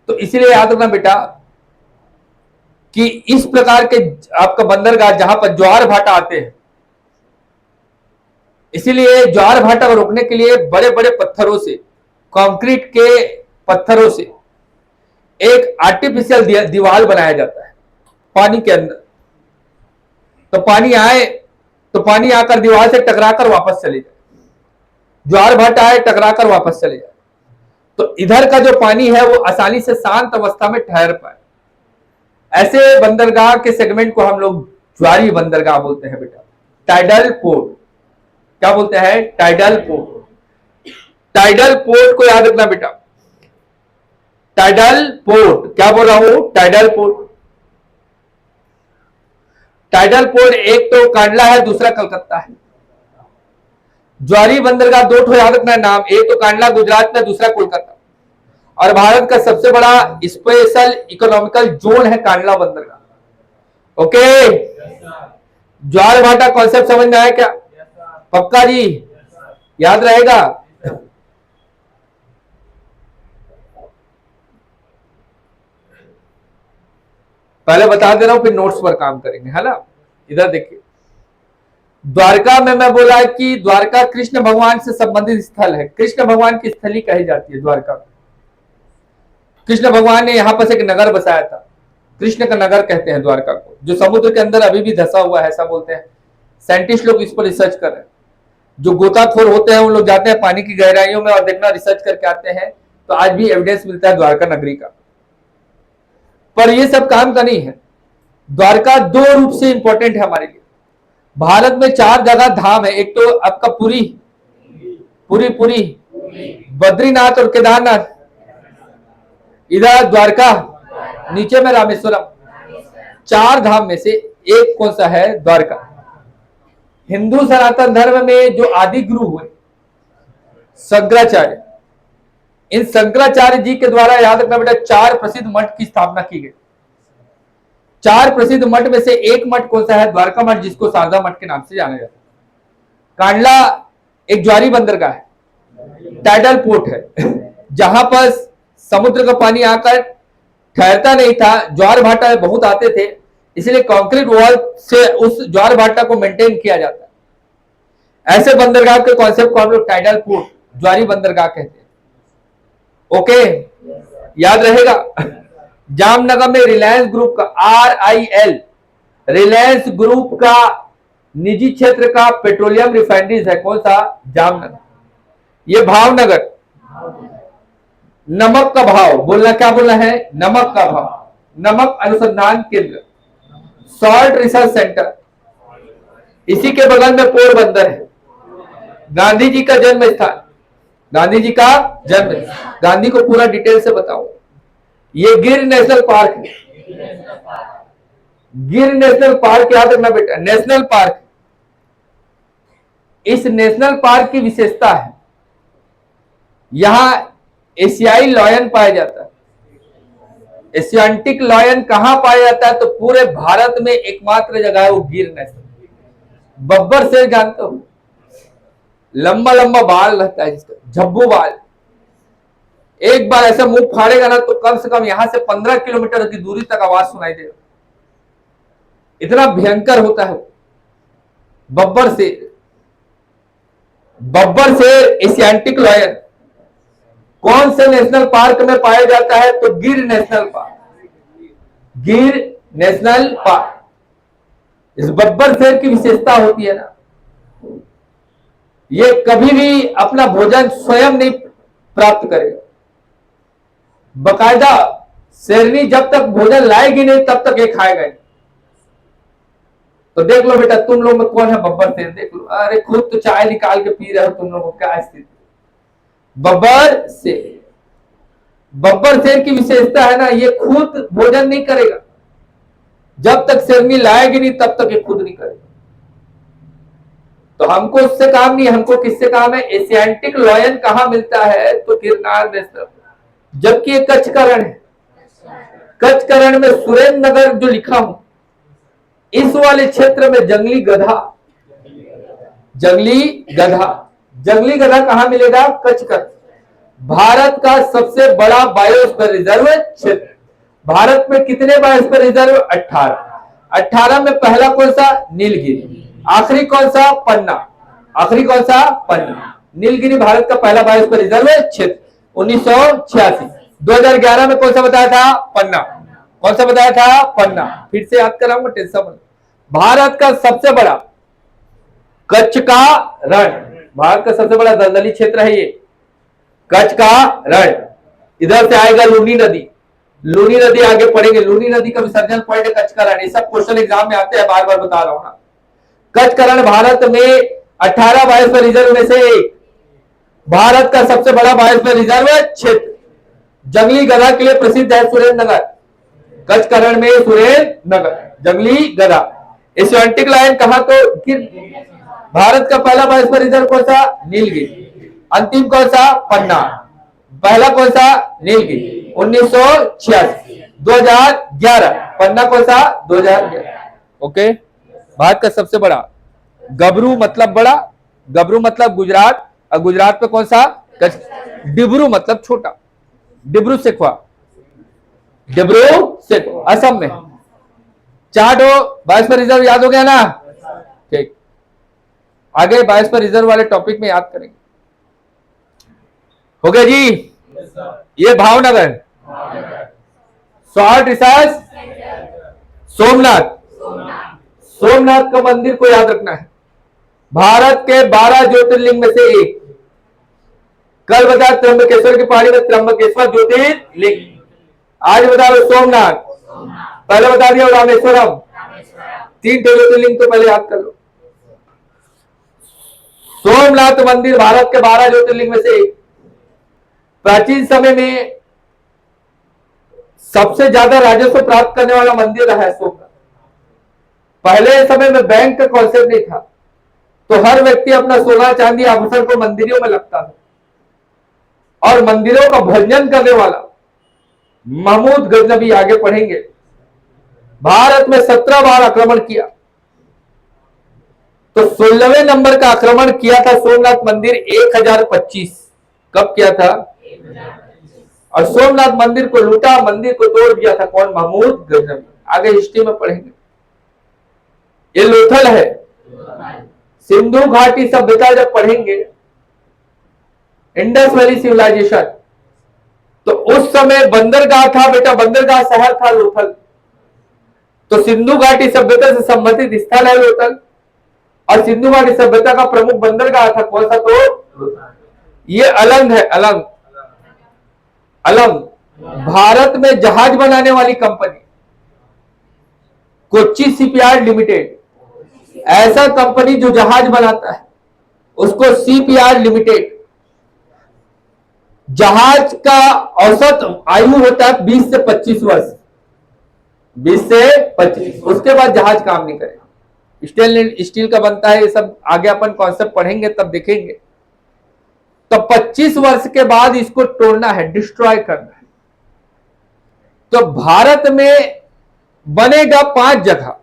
तो इसीलिए याद रखना बेटा कि इस प्रकार के आपका बंदरगाह जहां पर ज्वार भाटा आते हैं, इसीलिए ज्वार भाटा को रोकने के लिए बड़े बड़े पत्थरों से, कंक्रीट के पत्थरों से एक आर्टिफिशियल दीवार बनाया जाता है पानी के अंदर। तो पानी आए तो पानी आकर दीवार से टकराकर वापस चले जाए, ज्वार भाटा आए टकराकर वापस चले जाए, तो इधर का जो पानी है वो आसानी से शांत अवस्था में ठहर पाए। ऐसे बंदरगाह के सेगमेंट को हम लोग ज्वारी बंदरगाह बोलते हैं बेटा, टाइडल पोर्ट। क्या बोलते हैं? Tidal port. टाइडल पोर्ट को याद रखना बेटा, टाइडल पोर्ट। क्या बोल रहा हूं? Tidal port. टाइडल पोर्ट एक तो कांडला है, दूसरा कलकत्ता है। ज्वारी बंदरगाह दो ठो याद रखना है नाम, एक तो कांडला गुजरात में, दूसरा कोलकाता। और भारत का सबसे बड़ा स्पेशल इकोनॉमिकल जोन है कांडला बंदरगाह। ओके, ज्वार भाटा कॉन्सेप्ट समझ में आया क्या? पक्का जी, याद रहेगा? पहले बता दे रहा हूं, फिर नोट्स पर काम करेंगे, है ना। इधर देखिए, द्वारका में मैं बोला कि द्वारका कृष्ण भगवान से संबंधित स्थल है, कृष्ण भगवान की स्थली कही जाती है द्वारका। कृष्ण भगवान ने यहां पर एक नगर बसाया था, कृष्ण का नगर कहते हैं द्वारका को, जो समुद्र के अंदर अभी भी धसा हुआ है, ऐसा बोलते हैं साइंटिस्ट लोग। इस पर रिसर्च कर रहे हैं। जो गोताखोर होते हैं उन लोग जाते हैं पानी की गहराइयों में और देखना, रिसर्च करके आते हैं, तो आज भी एविडेंस मिलता है द्वारका नगरी का। पर यह सब काम का नहीं है। द्वारका दो रूप से इंपॉर्टेंट है हमारे लिए। भारत में 4 जगह धाम है, एक तो आपका पुरी, पुरी, बद्रीनाथ और केदारनाथ, इधर द्वारका, नीचे में रामेश्वरम। 4 धाम में से एक कौन सा है? द्वारका। हिंदू सनातन धर्म में जो आदि गुरु हुए शंकराचार्य, इन शंकराचार्य जी के द्वारा याद रखना बेटा 4 प्रसिद्ध मठ की स्थापना की गई। 4 प्रसिद्ध मठ में से एक मठ कौन सा है? द्वारका मठ, जिसको शारदा मठ के नाम से जाना जाता है। कांडला एक ज्वारी बंदरगाह है, टाइडल पोर्ट है, जहां पर समुद्र का पानी आकर ठहरता नहीं था, ज्वार भाटा बहुत आते थे, इसलिए कंक्रीट वॉल से उस ज्वार भाटा को मेंटेन किया जाता है। ऐसे बंदरगाह के कॉन्सेप्ट को हम लोग टाइडल पोर्ट, ज्वारी बंदरगाह कहते हैं। ओके, याद रहेगा। जामनगर में रिलायंस ग्रुप का, RIL, रिलायंस ग्रुप का निजी क्षेत्र का पेट्रोलियम रिफाइनरीज है। कौन सा? जामनगर। ये भावनगर, नमक का भाव बोलना, क्या बोलना है? नमक का भाव, नमक अनुसंधान केंद्र, सॉल्ट रिसर्च सेंटर। इसी के बगल में पोरबंदर है, गांधी जी का जन्म स्थान, गांधी जी का जन्म। गांधी को पूरा डिटेल से बताओ। ये गिर नेशनल पार्क है, गिर नेशनल पार्क याद रखना बेटा, नेशनल पार्क। इस नेशनल पार्क की विशेषता है, यहां एशियाई लॉयन पाया जाता है। एशियाटिक लॉयन कहां पाया जाता है? तो पूरे भारत में एकमात्र जगह है वो गिर नेशनल। बब्बर शेर जानते हो? लंबा लंबा बाल रहता है जिसका, झब्बू बाल। एक बार ऐसा मुंह फाड़ेगा ना तो कम से कम यहां से 15 किलोमीटर की दूरी तक आवाज सुनाई देगा, इतना भयंकर होता है बब्बर शेर। बब्बर शेर एशियाटिक लॉयन कौन से नेशनल पार्क में पाया जाता है? तो गिर नेशनल पार्क, गिर नेशनल पार्क। इस बब्बर शेर की विशेषता होती है ना, ये कभी भी अपना भोजन स्वयं नहीं प्राप्त करेगा। बकायदा शेरनी जब तक भोजन लाएगी नहीं तब तक ये खाएगा नहीं। तो देख लो बेटा, तुम लोग में कौन है बब्बर शेर, देख लो। अरे खुद तो चाय निकाल के पी रहे हो तुम लोगों, क्या स्थिति। बब्बर शेर, बब्बर शेर की विशेषता है ना, ये खुद भोजन नहीं करेगा। जब तक शेरनी लाएगी नहीं तब तक ये खुद नहीं करेगा। तो हमको उससे काम नहीं, हमको किससे काम है? एशियाटिक लायन कहां मिलता है? तो गिरनार नेशनल। जबकि ये कच्छ का रण है। कच्छ का रण में सुरेंद्र नगर जो लिखा हूं, इस वाले क्षेत्र में जंगली गधा, जंगली गधा, जंगली गधा कहां मिलेगा? कच्छ का। भारत का सबसे बड़ा बायोस्फीयर रिजर्व क्षेत्र। भारत में कितने बायोस्फीयर रिजर्व? 18। 18 में पहला कौन सा? नीलगिरी। आखिरी कौन सा? पन्ना। आखिरी कौन सा? पन्ना। नीलगिरी भारत का पहला बायोस्फीयर रिजर्व क्षेत्र 1986। 2011 में कौन सा बताया था? पन्ना। कौन सा बताया था? पन्ना। फिर से याद कराऊंगा, टेंशन मत। भारत का सबसे बड़ा कच्छ का रण, भारत का सबसे बड़ा दलदली क्षेत्र है ये कच्छ का रण। इधर से आएगा लूनी नदी, लूनी नदी आगे पढ़ेंगे। लूनी नदी का विसर्जन पॉइंट कच्छ का रण। ये सब क्वेश्चन एग्जाम में आते हैं, बार बार बता रहा हूं ना। कच्छ का रण भारत में 18 बायोस्फीयर रिजर्व में से एक, भारत का सबसे बड़ा बायोस्फीयर रिजर्व क्षेत्र। जंगली गधा के लिए प्रसिद्ध है सुरेंद्र नगर। कच्छ का रण में सुरेंद्र नगर, जंगली गधा। एशियाटिक लायन कहा? तो भारत का पहला बायोस्फीयर रिजर्व कौन सा? नीलगिरी। अंतिम कौन सा? पन्ना। पहला कौन सा? नीलगिरी 1986। 2011 पन्ना कौन सा? 2011। ओके। भारत का सबसे बड़ा गबरू मतलब बड़ा, गबरू मतलब गुजरात, और गुजरात में कौन सा? डिब्रू मतलब छोटा, डिब्रू सेखवा, डिब्रू सेखवा असम में। 4 बायोस्फीयर रिजर्व याद हो गया ना? ठीक, आगे बायोस्फीयर रिजर्व वाले टॉपिक में याद करेंगे। हो गया जी? ये भावनगर। Short research Somnath. सोमनाथ का मंदिर को याद रखना है, भारत के 12 ज्योतिर्लिंग में से एक। कल बताया त्र्यंबकेश्वर की पहाड़ी में त्र्यंबकेश्वर ज्योतिर्लिंग, आज बता रहे सोमनाथ, पहले बता दिया रामेश्वरम। 3 ज्योतिर्लिंग तो पहले याद कर लो। सोमनाथ मंदिर भारत के 12 ज्योतिर्लिंग में से एक। प्राचीन समय में सबसे ज्यादा राजस्व प्राप्त करने वाला मंदिर है सोमनाथ। पहले समय में बैंक का कॉन्सेप्ट नहीं था, तो हर व्यक्ति अपना सोना चांदी आभूषण को मंदिरों में लगता था, और मंदिरों का भंजन करने वाला महमूद गजनबी, आगे पढ़ेंगे, भारत में 17 बार आक्रमण किया। तो 16वें नंबर का आक्रमण किया था सोमनाथ मंदिर 1025। कब किया था? और सोमनाथ मंदिर को लूटा, मंदिर को तोड़ दिया था कौन? महमूद गजनबी। आगे हिस्ट्री में पढ़ेंगे। ये लोथल है। सिंधु घाटी सभ्यता जब पढ़ेंगे, इंडस वैली सिविलाइजेशन, तो उस समय बंदरगाह था बेटा, बंदरगाह शहर था लोथल। तो सिंधु घाटी सभ्यता से संबंधित स्थल है लोथल, और सिंधु घाटी सभ्यता का प्रमुख बंदरगाह था कौन सा? तो ये अलंग है, अलंग। अलंग भारत में जहाज बनाने वाली कंपनी कोच्चि शिपयार्ड लिमिटेड, ऐसा कंपनी जो जहाज बनाता है उसको शिपयार्ड लिमिटेड। जहाज का औसत आयु होता है 20 से 25 वर्ष, 20 से 25, उसके बाद जहाज काम नहीं करेगा। स्टील का बनता है, ये सब आगे अपन कॉन्सेप्ट पढ़ेंगे तब देखेंगे। तो 25 वर्ष के बाद इसको तोड़ना है, डिस्ट्रॉय करना है। तो भारत में बनेगा 5 जगह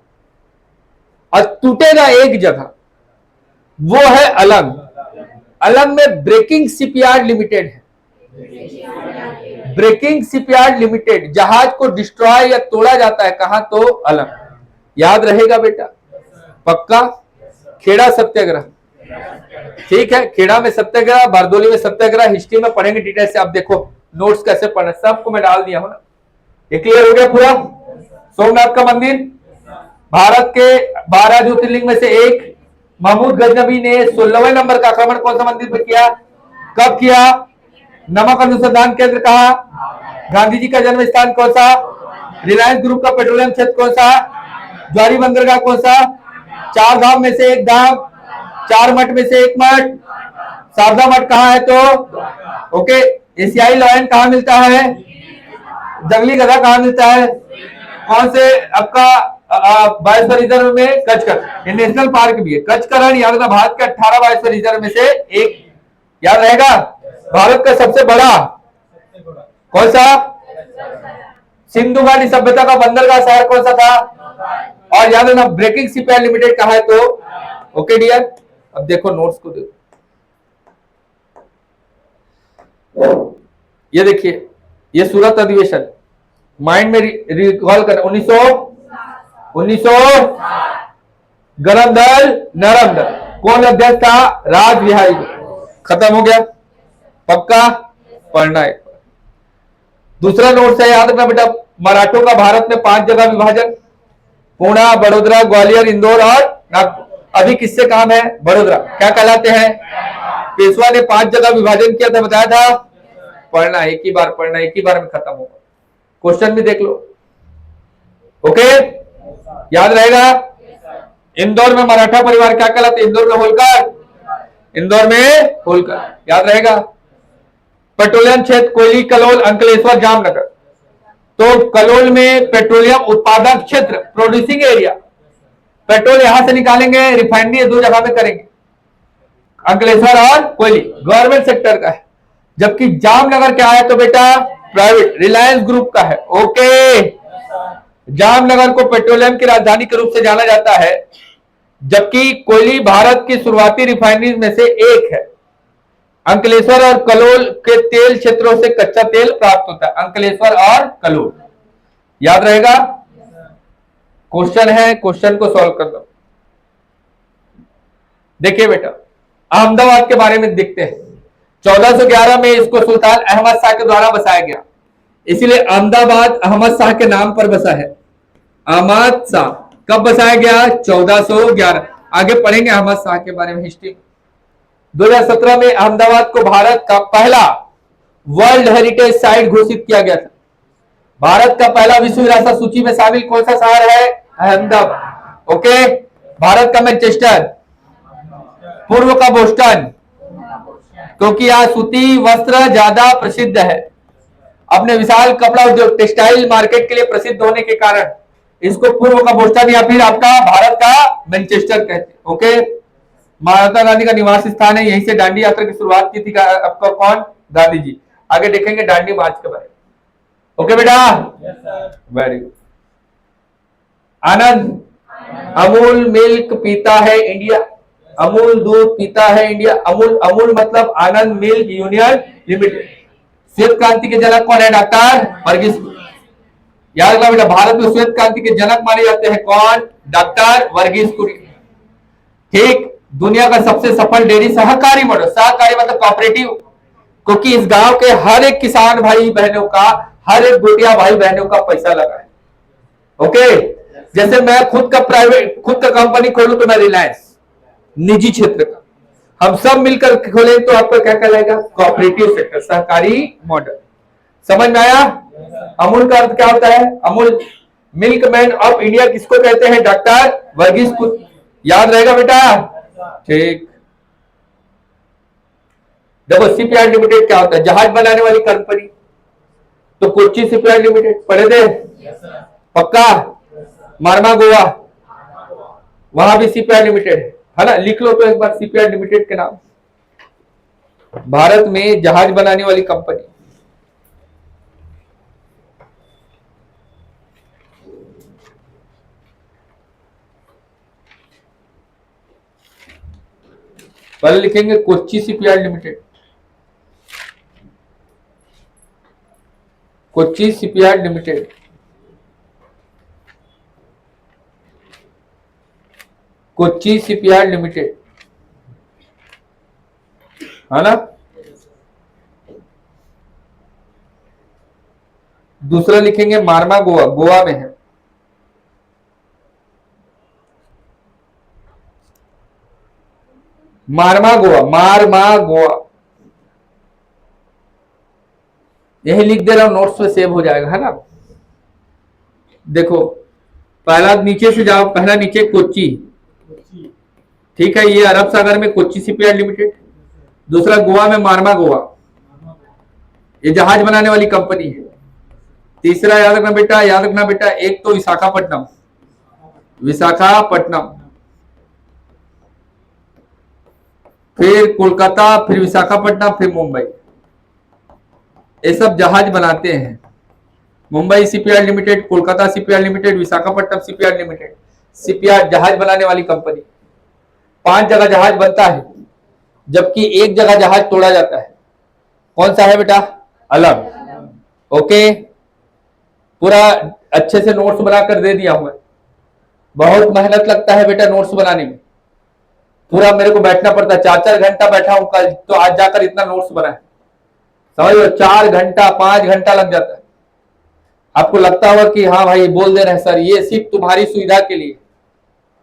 और टूटेगा 1 जगह, वो है अलंग। अलंग में ब्रेकिंग शिपयार्ड लिमिटेड है। ब्रेकिंग शिपयार्ड लिमिटेड, जहाज को डिस्ट्रॉय या तोड़ा जाता है कहां? तो अलंग। याद रहेगा बेटा पक्का? खेड़ा सत्याग्रह, ठीक है, खेड़ा में सत्याग्रह, बारदोली में सत्याग्रह, हिस्ट्री में पढ़ेंगे डिटेल से। आप देखो नोट्स कैसे पढ़ना, सबको मैं डाल दिया हूं ना। ये क्लियर हो गया पूरा? सोमनाथ का मंदिर भारत के 12 ज्योतिर्लिंग में से एक। महमूद गजनबी ने 16वें नंबर का आक्रमण कौन सा मंदिर पर किया, कब किया? नमक अनुसंधान केंद्र कहा? गांधी जी का जन्म स्थान कौन सा? रिलायंस ग्रुप का पेट्रोलियम क्षेत्र कौन सा? ज्वारी बंदरगाह कौन सा? 4 धाम में से एक धाम, 4 मठ में से एक मठ, शारदा मठ कहाँ है तो? ओके। एशियाई लायन कहाँ मिलता है? जंगली गधा कहाँ मिलता है? कौन से आपका बायोस्फीयर रिजर्व में? कचकरण। ये नेशनल पार्क भी है कचकरण, याद रखना, भारत के 18 बायोस्फीयर रिजर्व में से एक, याद रहेगा। भारत का सबसे बड़ा कौन सा? सिंधु घाटी सभ्यता का बंदरगाह शहर कौन सा था? और याद रखना ब्रेकिंग शिपयार्ड लिमिटेड कहा है तो? ओके डियर, अब देखो नोट्स को देखो, ये देखिए, ये सूरत अधिवेशन माइंड में रिकॉल कर। 1900 गरम दल नरम दल, कौन अध्यक्ष था? राज बिहारी। खत्म हो गया, पक्का पढ़ना है। दूसरा नोट है, याद रखना बेटा, मराठों का भारत में 5 जगह विभाजन, पुणे, बड़ोदरा, ग्वालियर, इंदौर और नागपुर। अभी किससे काम है? बड़ोदरा। क्या कहलाते हैं? पेशवा ने 5 जगह विभाजन किया था, बताया था। पढ़ना एक ही बार, पढ़ना एक ही बार में खत्म होगा। क्वेश्चन भी देख लो, ओके, याद रहेगा। इंदौर में मराठा परिवार क्या कहलाते? इंदौर में होलकर, इंदौर में होलकर, याद रहेगा। पेट्रोलियम क्षेत्र कोयली, कलोल, अंकलेश्वर, जामनगर। तो कलोल में पेट्रोलियम उत्पादक क्षेत्र, प्रोड्यूसिंग एरिया, पेट्रोल यहां से निकालेंगे, रिफाइनरी 2 जगह में करेंगे, अंकलेश्वर और कोयली, गवर्नमेंट सेक्टर का है। जबकि जामनगर क्या है तो बेटा प्राइवेट, रिलायंस ग्रुप का है। ओके, जामनगर को पेट्रोलियम की राजधानी के रूप से जाना जाता है, जबकि कोयली भारत की शुरुआती रिफाइनरीज में से एक है। अंकलेश्वर और कलोल के तेल क्षेत्रों से कच्चा तेल प्राप्त होता है, अंकलेश्वर और कलोल, याद रहेगा। क्वेश्चन है, क्वेश्चन को सॉल्व कर दो। देखिए बेटा, अहमदाबाद के बारे में देखते हैं। 1411 में इसको सुल्तान अहमद शाह के द्वारा बसाया गया, इसीलिए अहमदाबाद अहमद शाह के नाम पर बसा है। अहमद शाह कब बसाया गया? 1411। आगे पढ़ेंगे अहमद शाह के बारे में हिस्ट्री। 2017 में अहमदाबाद को भारत का पहला वर्ल्ड हेरिटेज साइट घोषित किया गया था। भारत का पहला विश्व विरासत सूची में शामिल कौन सा शहर है? अहमदाबाद। ओके, भारत का मैनचेस्टर, पूर्व का बोस्टन, क्योंकि यहाँ सूती वस्त्र ज्यादा प्रसिद्ध है। अपने विशाल कपड़ा उद्योग, टेक्सटाइल मार्केट के लिए प्रसिद्ध होने के कारण इसको पूर्व का बोस्टन या फिर आपका भारत का मैनचेस्टर कहते हैं। ओके, महात्मा गांधी का निवास स्थान है, यहीं से दांडी यात्रा की शुरुआत की थी आपका कौन? गांधी जी। आगे देखेंगे दांडी मार्च के बारे में। ओके बेटा, वेरी गुड। आनंद अमूल मिल्क पीता है इंडिया, अमूल दूध पीता है इंडिया। अमूल, अमूल मतलब आनंद मिल्क यूनियन लिमिटेड। श्वेत क्रांति के जनक कौन है? डॉक्टर वर्गीस। याद रखना बेटा, भारत में श्वेत क्रांति के जनक माने जाते हैं कौन? डॉक्टर वर्गीस कुरियन। ठीक, दुनिया का सबसे सफल डेयरी सहकारी मॉडल, सहकारी मतलब कोऑपरेटिव, क्योंकि इस गांव के हर एक किसान भाई बहनों का, हर एक गोटिया भाई बहनों का पैसा लगा है। ओके, जैसे मैं खुद का प्राइवेट, खुद का कंपनी खोलूं तो मैं रिलायंस, निजी क्षेत्र का, हम सब मिलकर खोले तो आपको क्या कहलाएगा? कोऑपरेटिव सेक्टर, सहकारी मॉडल। समझ में आया? अमूल का अर्थ क्या होता है? Amul milk man of India किसको कहते हैं? डॉक्टर वर्गीस कुरियन। याद रहेगा बेटा? ठीक। देखो शिपयार्ड लिमिटेड क्या होता है? जहाज बनाने वाली कंपनी, तो कोच्चि शिपयार्ड लिमिटेड पढ़े थे? पक्का? मारमा गोवा, वहां भी शिपयार्ड लिमिटेड है ना, लिख लो तो एक बार शिपयार्ड लिमिटेड के नाम। भारत में जहाज बनाने वाली कंपनी। पहले लिखेंगे Kochi shipyard limited, Kochi shipyard limited. Kochi shipyard limited, है ना। दूसरा लिखेंगे मारमा गोवा, गोवा में है। मारमागोआ, मारमागोआ, यही लिख दे रहा हूं, नोट्स में सेव हो जाएगा, है ना। देखो पहला नीचे से जाओ, पहला नीचे कोच्चि, ठीक है, ये अरब सागर में कोच्चि शिपयार्ड लिमिटेड। दूसरा गोवा में मारमागोआ, ये जहाज बनाने वाली कंपनी है। तीसरा याद रखना बेटा, याद रखना बेटा, एक तो विशाखापट्टनम, विशाखापट्टनम, फिर कोलकाता, फिर विशाखापट्टनम, फिर मुंबई, ये सब जहाज बनाते हैं। Mumbai shipyard limited, Kolkata shipyard limited, Visakhapatnam shipyard limited, shipyard जहाज बनाने वाली कंपनी। 5 जगह जहाज बनता है, जबकि एक जगह जहाज तोड़ा जाता है। कौन सा है बेटा? अलग। ओके, पूरा अच्छे से नोट्स बनाकर दे दिया हूं मैं। बहुत मेहनत लगता है बेटा नोट्स बनाने में, पूरा मेरे को बैठना पड़ता है, 4-4 घंटा बैठा हूं कल, तो आज जाकर इतना नोट्स बना है, समझ लो। 4 घंटा 5 घंटा लग जाता है। आपको लगता होगा कि हाँ भाई बोल दे रहे हैं सर, ये सिर्फ तुम्हारी सुविधा के लिए,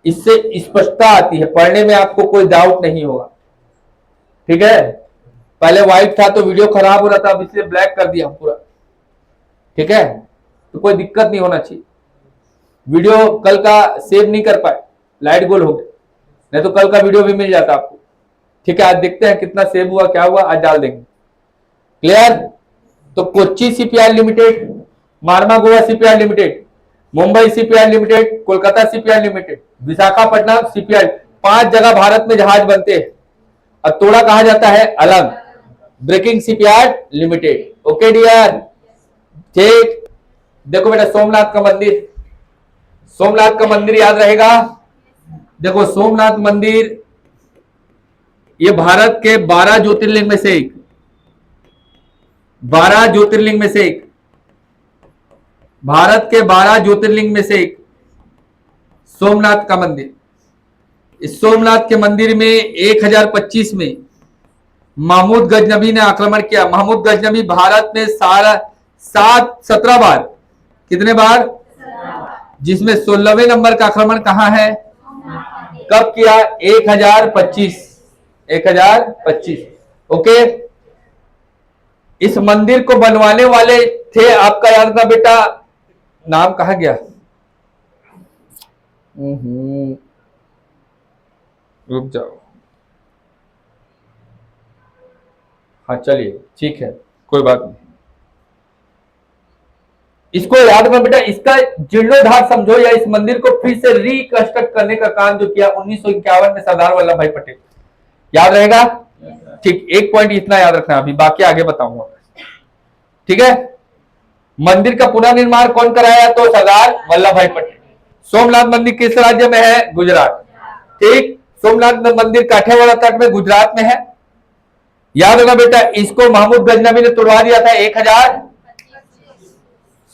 इससे स्पष्टता आती है, पढ़ने में आपको कोई डाउट नहीं होगा, ठीक है। पहले व्हाइट था तो वीडियो खराब हो रहा था, अब इसलिए ब्लैक कर दिया पूरा, ठीक है। तो कोई दिक्कत नहीं होना चाहिए। वीडियो कल का सेव नहीं कर पाए, लाइट गोल हो गए, नहीं तो कल का वीडियो भी मिल जाता आपको, ठीक है। आज देखते हैं कितना सेव हुआ, क्या हुआ, आज डाल देंगे। क्लियर? तो Kochi shipyard limited, Marmagao shipyard limited, Mumbai shipyard limited, Kolkata shipyard limited, Visakhapatnam shipyard, 5 जगह भारत में जहाज बनते हैं। और तोड़ा कहा जाता है अलग, breaking shipyard limited. Okay dear, ठीक। देखो बेटा सोमनाथ का मंदिर, सोमनाथ का मंदिर याद रहेगा। देखो सोमनाथ मंदिर ये भारत के 12 ज्योतिर्लिंग में से एक, 12 ज्योतिर्लिंग में से एक, भारत के 12 ज्योतिर्लिंग में से एक सोमनाथ का मंदिर। इस सोमनाथ के मंदिर में 1025 में महमूद गजनबी ने आक्रमण किया। महमूद गजनबी भारत में 17 बार, कितने बार? जिसमें 16वें नंबर का आक्रमण कहां है, कब किया? 1025, 1025। ओके, इस मंदिर को बनवाने वाले थे, आपका याद रखना बेटा, नाम कहा गया, रुक जाओ, हाँ चलिए ठीक है, कोई बात नहीं। इसको याद रखना बेटा, इसका जीर्णोद्धार समझो, या इस मंदिर को फिर से रिकंस्ट्रक्ट करने का काम जो किया 1951 में सरदार वल्लभ भाई पटेल, याद रहेगा? ठीक, एक पॉइंट इतना याद रखना, अभी बाकी आगे बताऊंगा, ठीक है। मंदिर का पुनर्निर्माण कौन कराया? तो सरदार वल्लभ भाई पटेल। सोमनाथ मंदिर किस राज्य में है? गुजरात, ठीक। सोमनाथ मंदिर काठियावाड़ तट में गुजरात में है, याद रखना बेटा। इसको महमूद गजनबी ने तोड़वा दिया था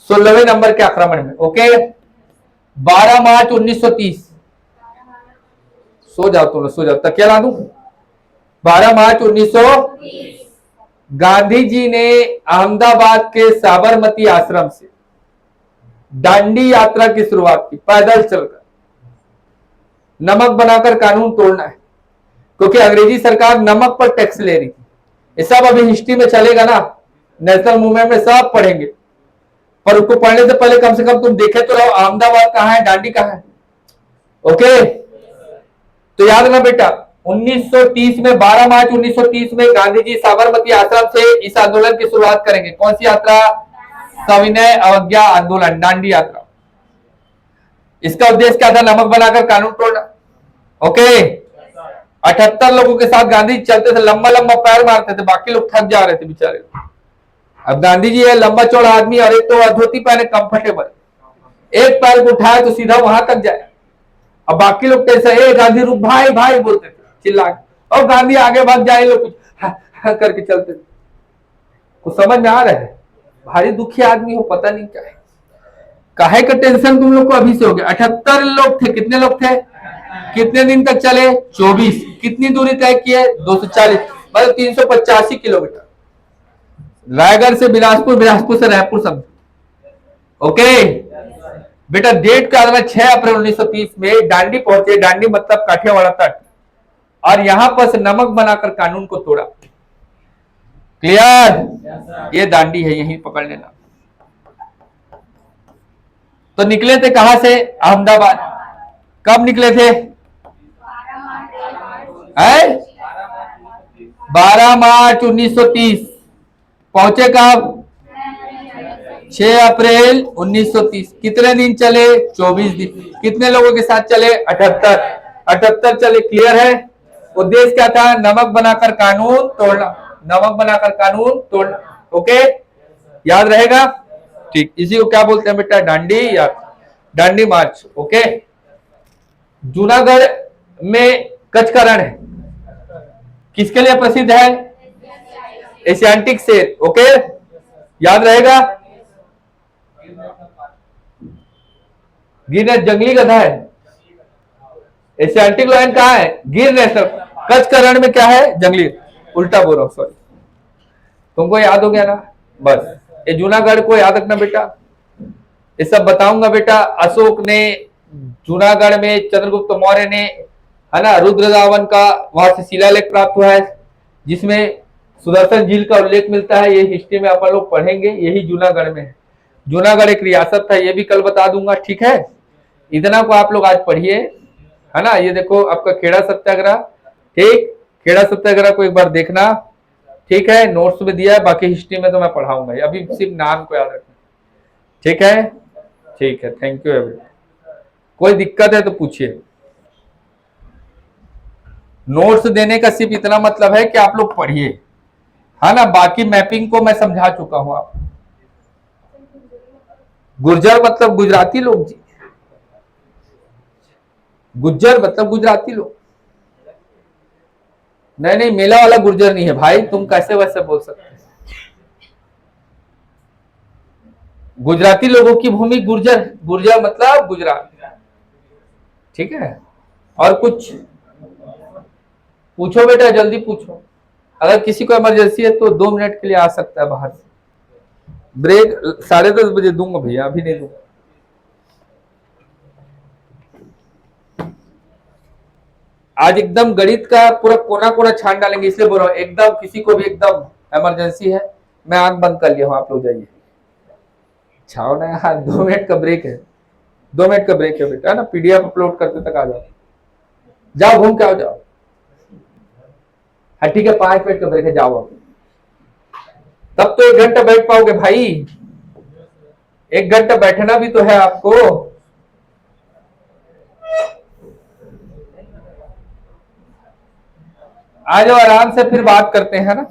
1016वें नंबर के आक्रमण में। ओके, 12 मार्च 1930, सो जाओ तुम, सो जाओ, तकिया ला दूं। 12 मार्च 1930 गांधी जी ने अहमदाबाद के साबरमती आश्रम से दांडी यात्रा की शुरुआत की, पैदल चलकर। नमक बनाकर कानून तोड़ना है, क्योंकि अंग्रेजी सरकार नमक पर टैक्स ले रही थी। ये सब अभी हिस्ट्री में चलेगा ना, नेशनल मूवमेंट में सब पढ़ेंगे, पर उसको पढ़ने से पहले कम से कम तुम देखे तो रहो अहमदाबाद कहां है, दांडी कहां है। ओके, तो याद रखना बेटा, 1930 में 12 मार्च 1930 में गांधी जी साबरमती आश्रम से इस आंदोलन की शुरुआत करेंगे। कौन सी यात्रा? सविनय अवज्ञा आंदोलन, दांडी यात्रा। इसका उद्देश्य क्या था? नमक बनाकर कानून तोड़ना। ओके, 78 लोगों के साथ गांधी जी चलते थे, लंबा लंबा पैर मारते थे, बाकी लोग थक जा रहे थे बेचारे। अब गांधी जी है लंबा चौड़ा आदमी, और एक तो धोती पहने कंफर्टेबल, एक पैर को उठाए तो सीधा वहां तक जाए। अब बाकी लोग कैसे, ए गांधी रुक, भाई भाई बोलते थे चिल्ला के, और गांधी आगे भाग जाए, लोग कुछ करके चलते थे। कुछ समझ में आ रहा है? भारी दुखी आदमी हो, पता नहीं क्या है, काहे का टेंशन तुम लोग को अभी से हो गया। 78 लोग थे, कितने लोग थे? कितने दिन तक चले? 24। कितनी दूरी तय की है? 240, मतलब 385 किलोमीटर। रायगढ़ से बिलासपुर, बिलासपुर से रायपुर समझो। ओके बेटा, डेट का 6 अप्रैल 1930 में दांडी पहुंचे। दांडी मतलब काठियावाड़ तट, और यहां पर से नमक बनाकर कानून को तोड़ा। क्लियर? ये दांडी है, यहीं पकड़ लेना। तो निकले थे कहां से? अहमदाबाद। कब निकले थे? 12 मार्च 1930। पहुंचे कब? 6 अप्रैल 1930। कितने दिन चले? 24 दिन। कितने लोगों के साथ चले? 78 चले। क्लियर है? उद्देश्य क्या था? नमक बनाकर कानून तोड़ना। नमक बनाकर कानून तोड़ना। ओके, याद रहेगा? ठीक। इसी को क्या बोलते हैं बेटा? डांडी या डांडी मार्च। ओके। जूनागढ़ में कच्छ का रण है, किसके लिए प्रसिद्ध है? एशियाटिक शेर। ओके, याद रहेगा? गिर जंगली गधा है। एशियाटिक लायन कहाँ है? गिर नेशनल। कच्छ का रण में क्या है? जंगली। उल्टा बोल रहा हूं, सॉरी। तुमको याद हो गया ना? बस ये जूनागढ़ को याद रखना बेटा। ये सब बताऊंगा बेटा। अशोक ने जूनागढ़ में, चंद्रगुप्त मौर्य ने, है ना, रुद्रदावन का वहां से शिलालेख प्राप्त हुआ है जिसमें सुदर्शन झील का उल्लेख मिलता है। ये हिस्ट्री में अपन लोग पढ़ेंगे। यही जूनागढ़ में है। जूनागढ़ एक रियासत था, ये भी कल बता दूंगा। ठीक है, इतना को आप लोग आज पढ़िए, है ना। ये देखो आपका खेड़ा सत्याग्रह। ठीक, खेड़ा सत्याग्रह को एक बार देखना। ठीक है, नोट्स में दिया है, बाकी हिस्ट्री में तो मैं पढ़ाऊंगा। अभी सिर्फ नाम को याद रखना। ठीक है, ठीक है। Thank you everyone. कोई दिक्कत है तो पूछिए। नोट्स देने का सिर्फ इतना मतलब है कि आप लोग पढ़िए, है ना। बाकी मैपिंग को मैं समझा चुका हूं आप। गुर्जर मतलब गुजराती लोग जी। गुज्जर मतलब गुजराती लोग। नहीं नहीं, मेला वाला गुर्जर नहीं है भाई, तुम कैसे वैसे बोल सकते हैं। गुजराती लोगों की भूमि गुर्जर। गुर्जर मतलब गुजरात। ठीक है, और कुछ पूछो बेटा, जल्दी पूछो। अगर किसी को इमरजेंसी है तो 2 मिनट के लिए आ सकता है बाहर से। ब्रेक 10:30 बजे दूंगा भैया, अभी नहीं दूंगा। आज एकदम गणित का पूरा कोना कोना छान डालेंगे, इसलिए बोल रहा हूँ। एकदम किसी को भी एकदम इमरजेंसी है, मैं आंख बंद कर लिया हूँ, आप लोग जाइए। छाओ ना यार, 2 मिनट का ब्रेक है। 2 मिनट का ब्रेक है बेटा, ना पीडीएफ अपलोड करते तक आ जाओ। जाओ घूम के आओ, जाओ। हाँ ठीक है, 5 मिनट का ब्रेक है, जाओ अब। तब तो 1 घंटा बैठ पाओगे भाई। 1 घंटा बैठना भी तो है आपको। आ जाओ आराम से, फिर बात करते हैं ना।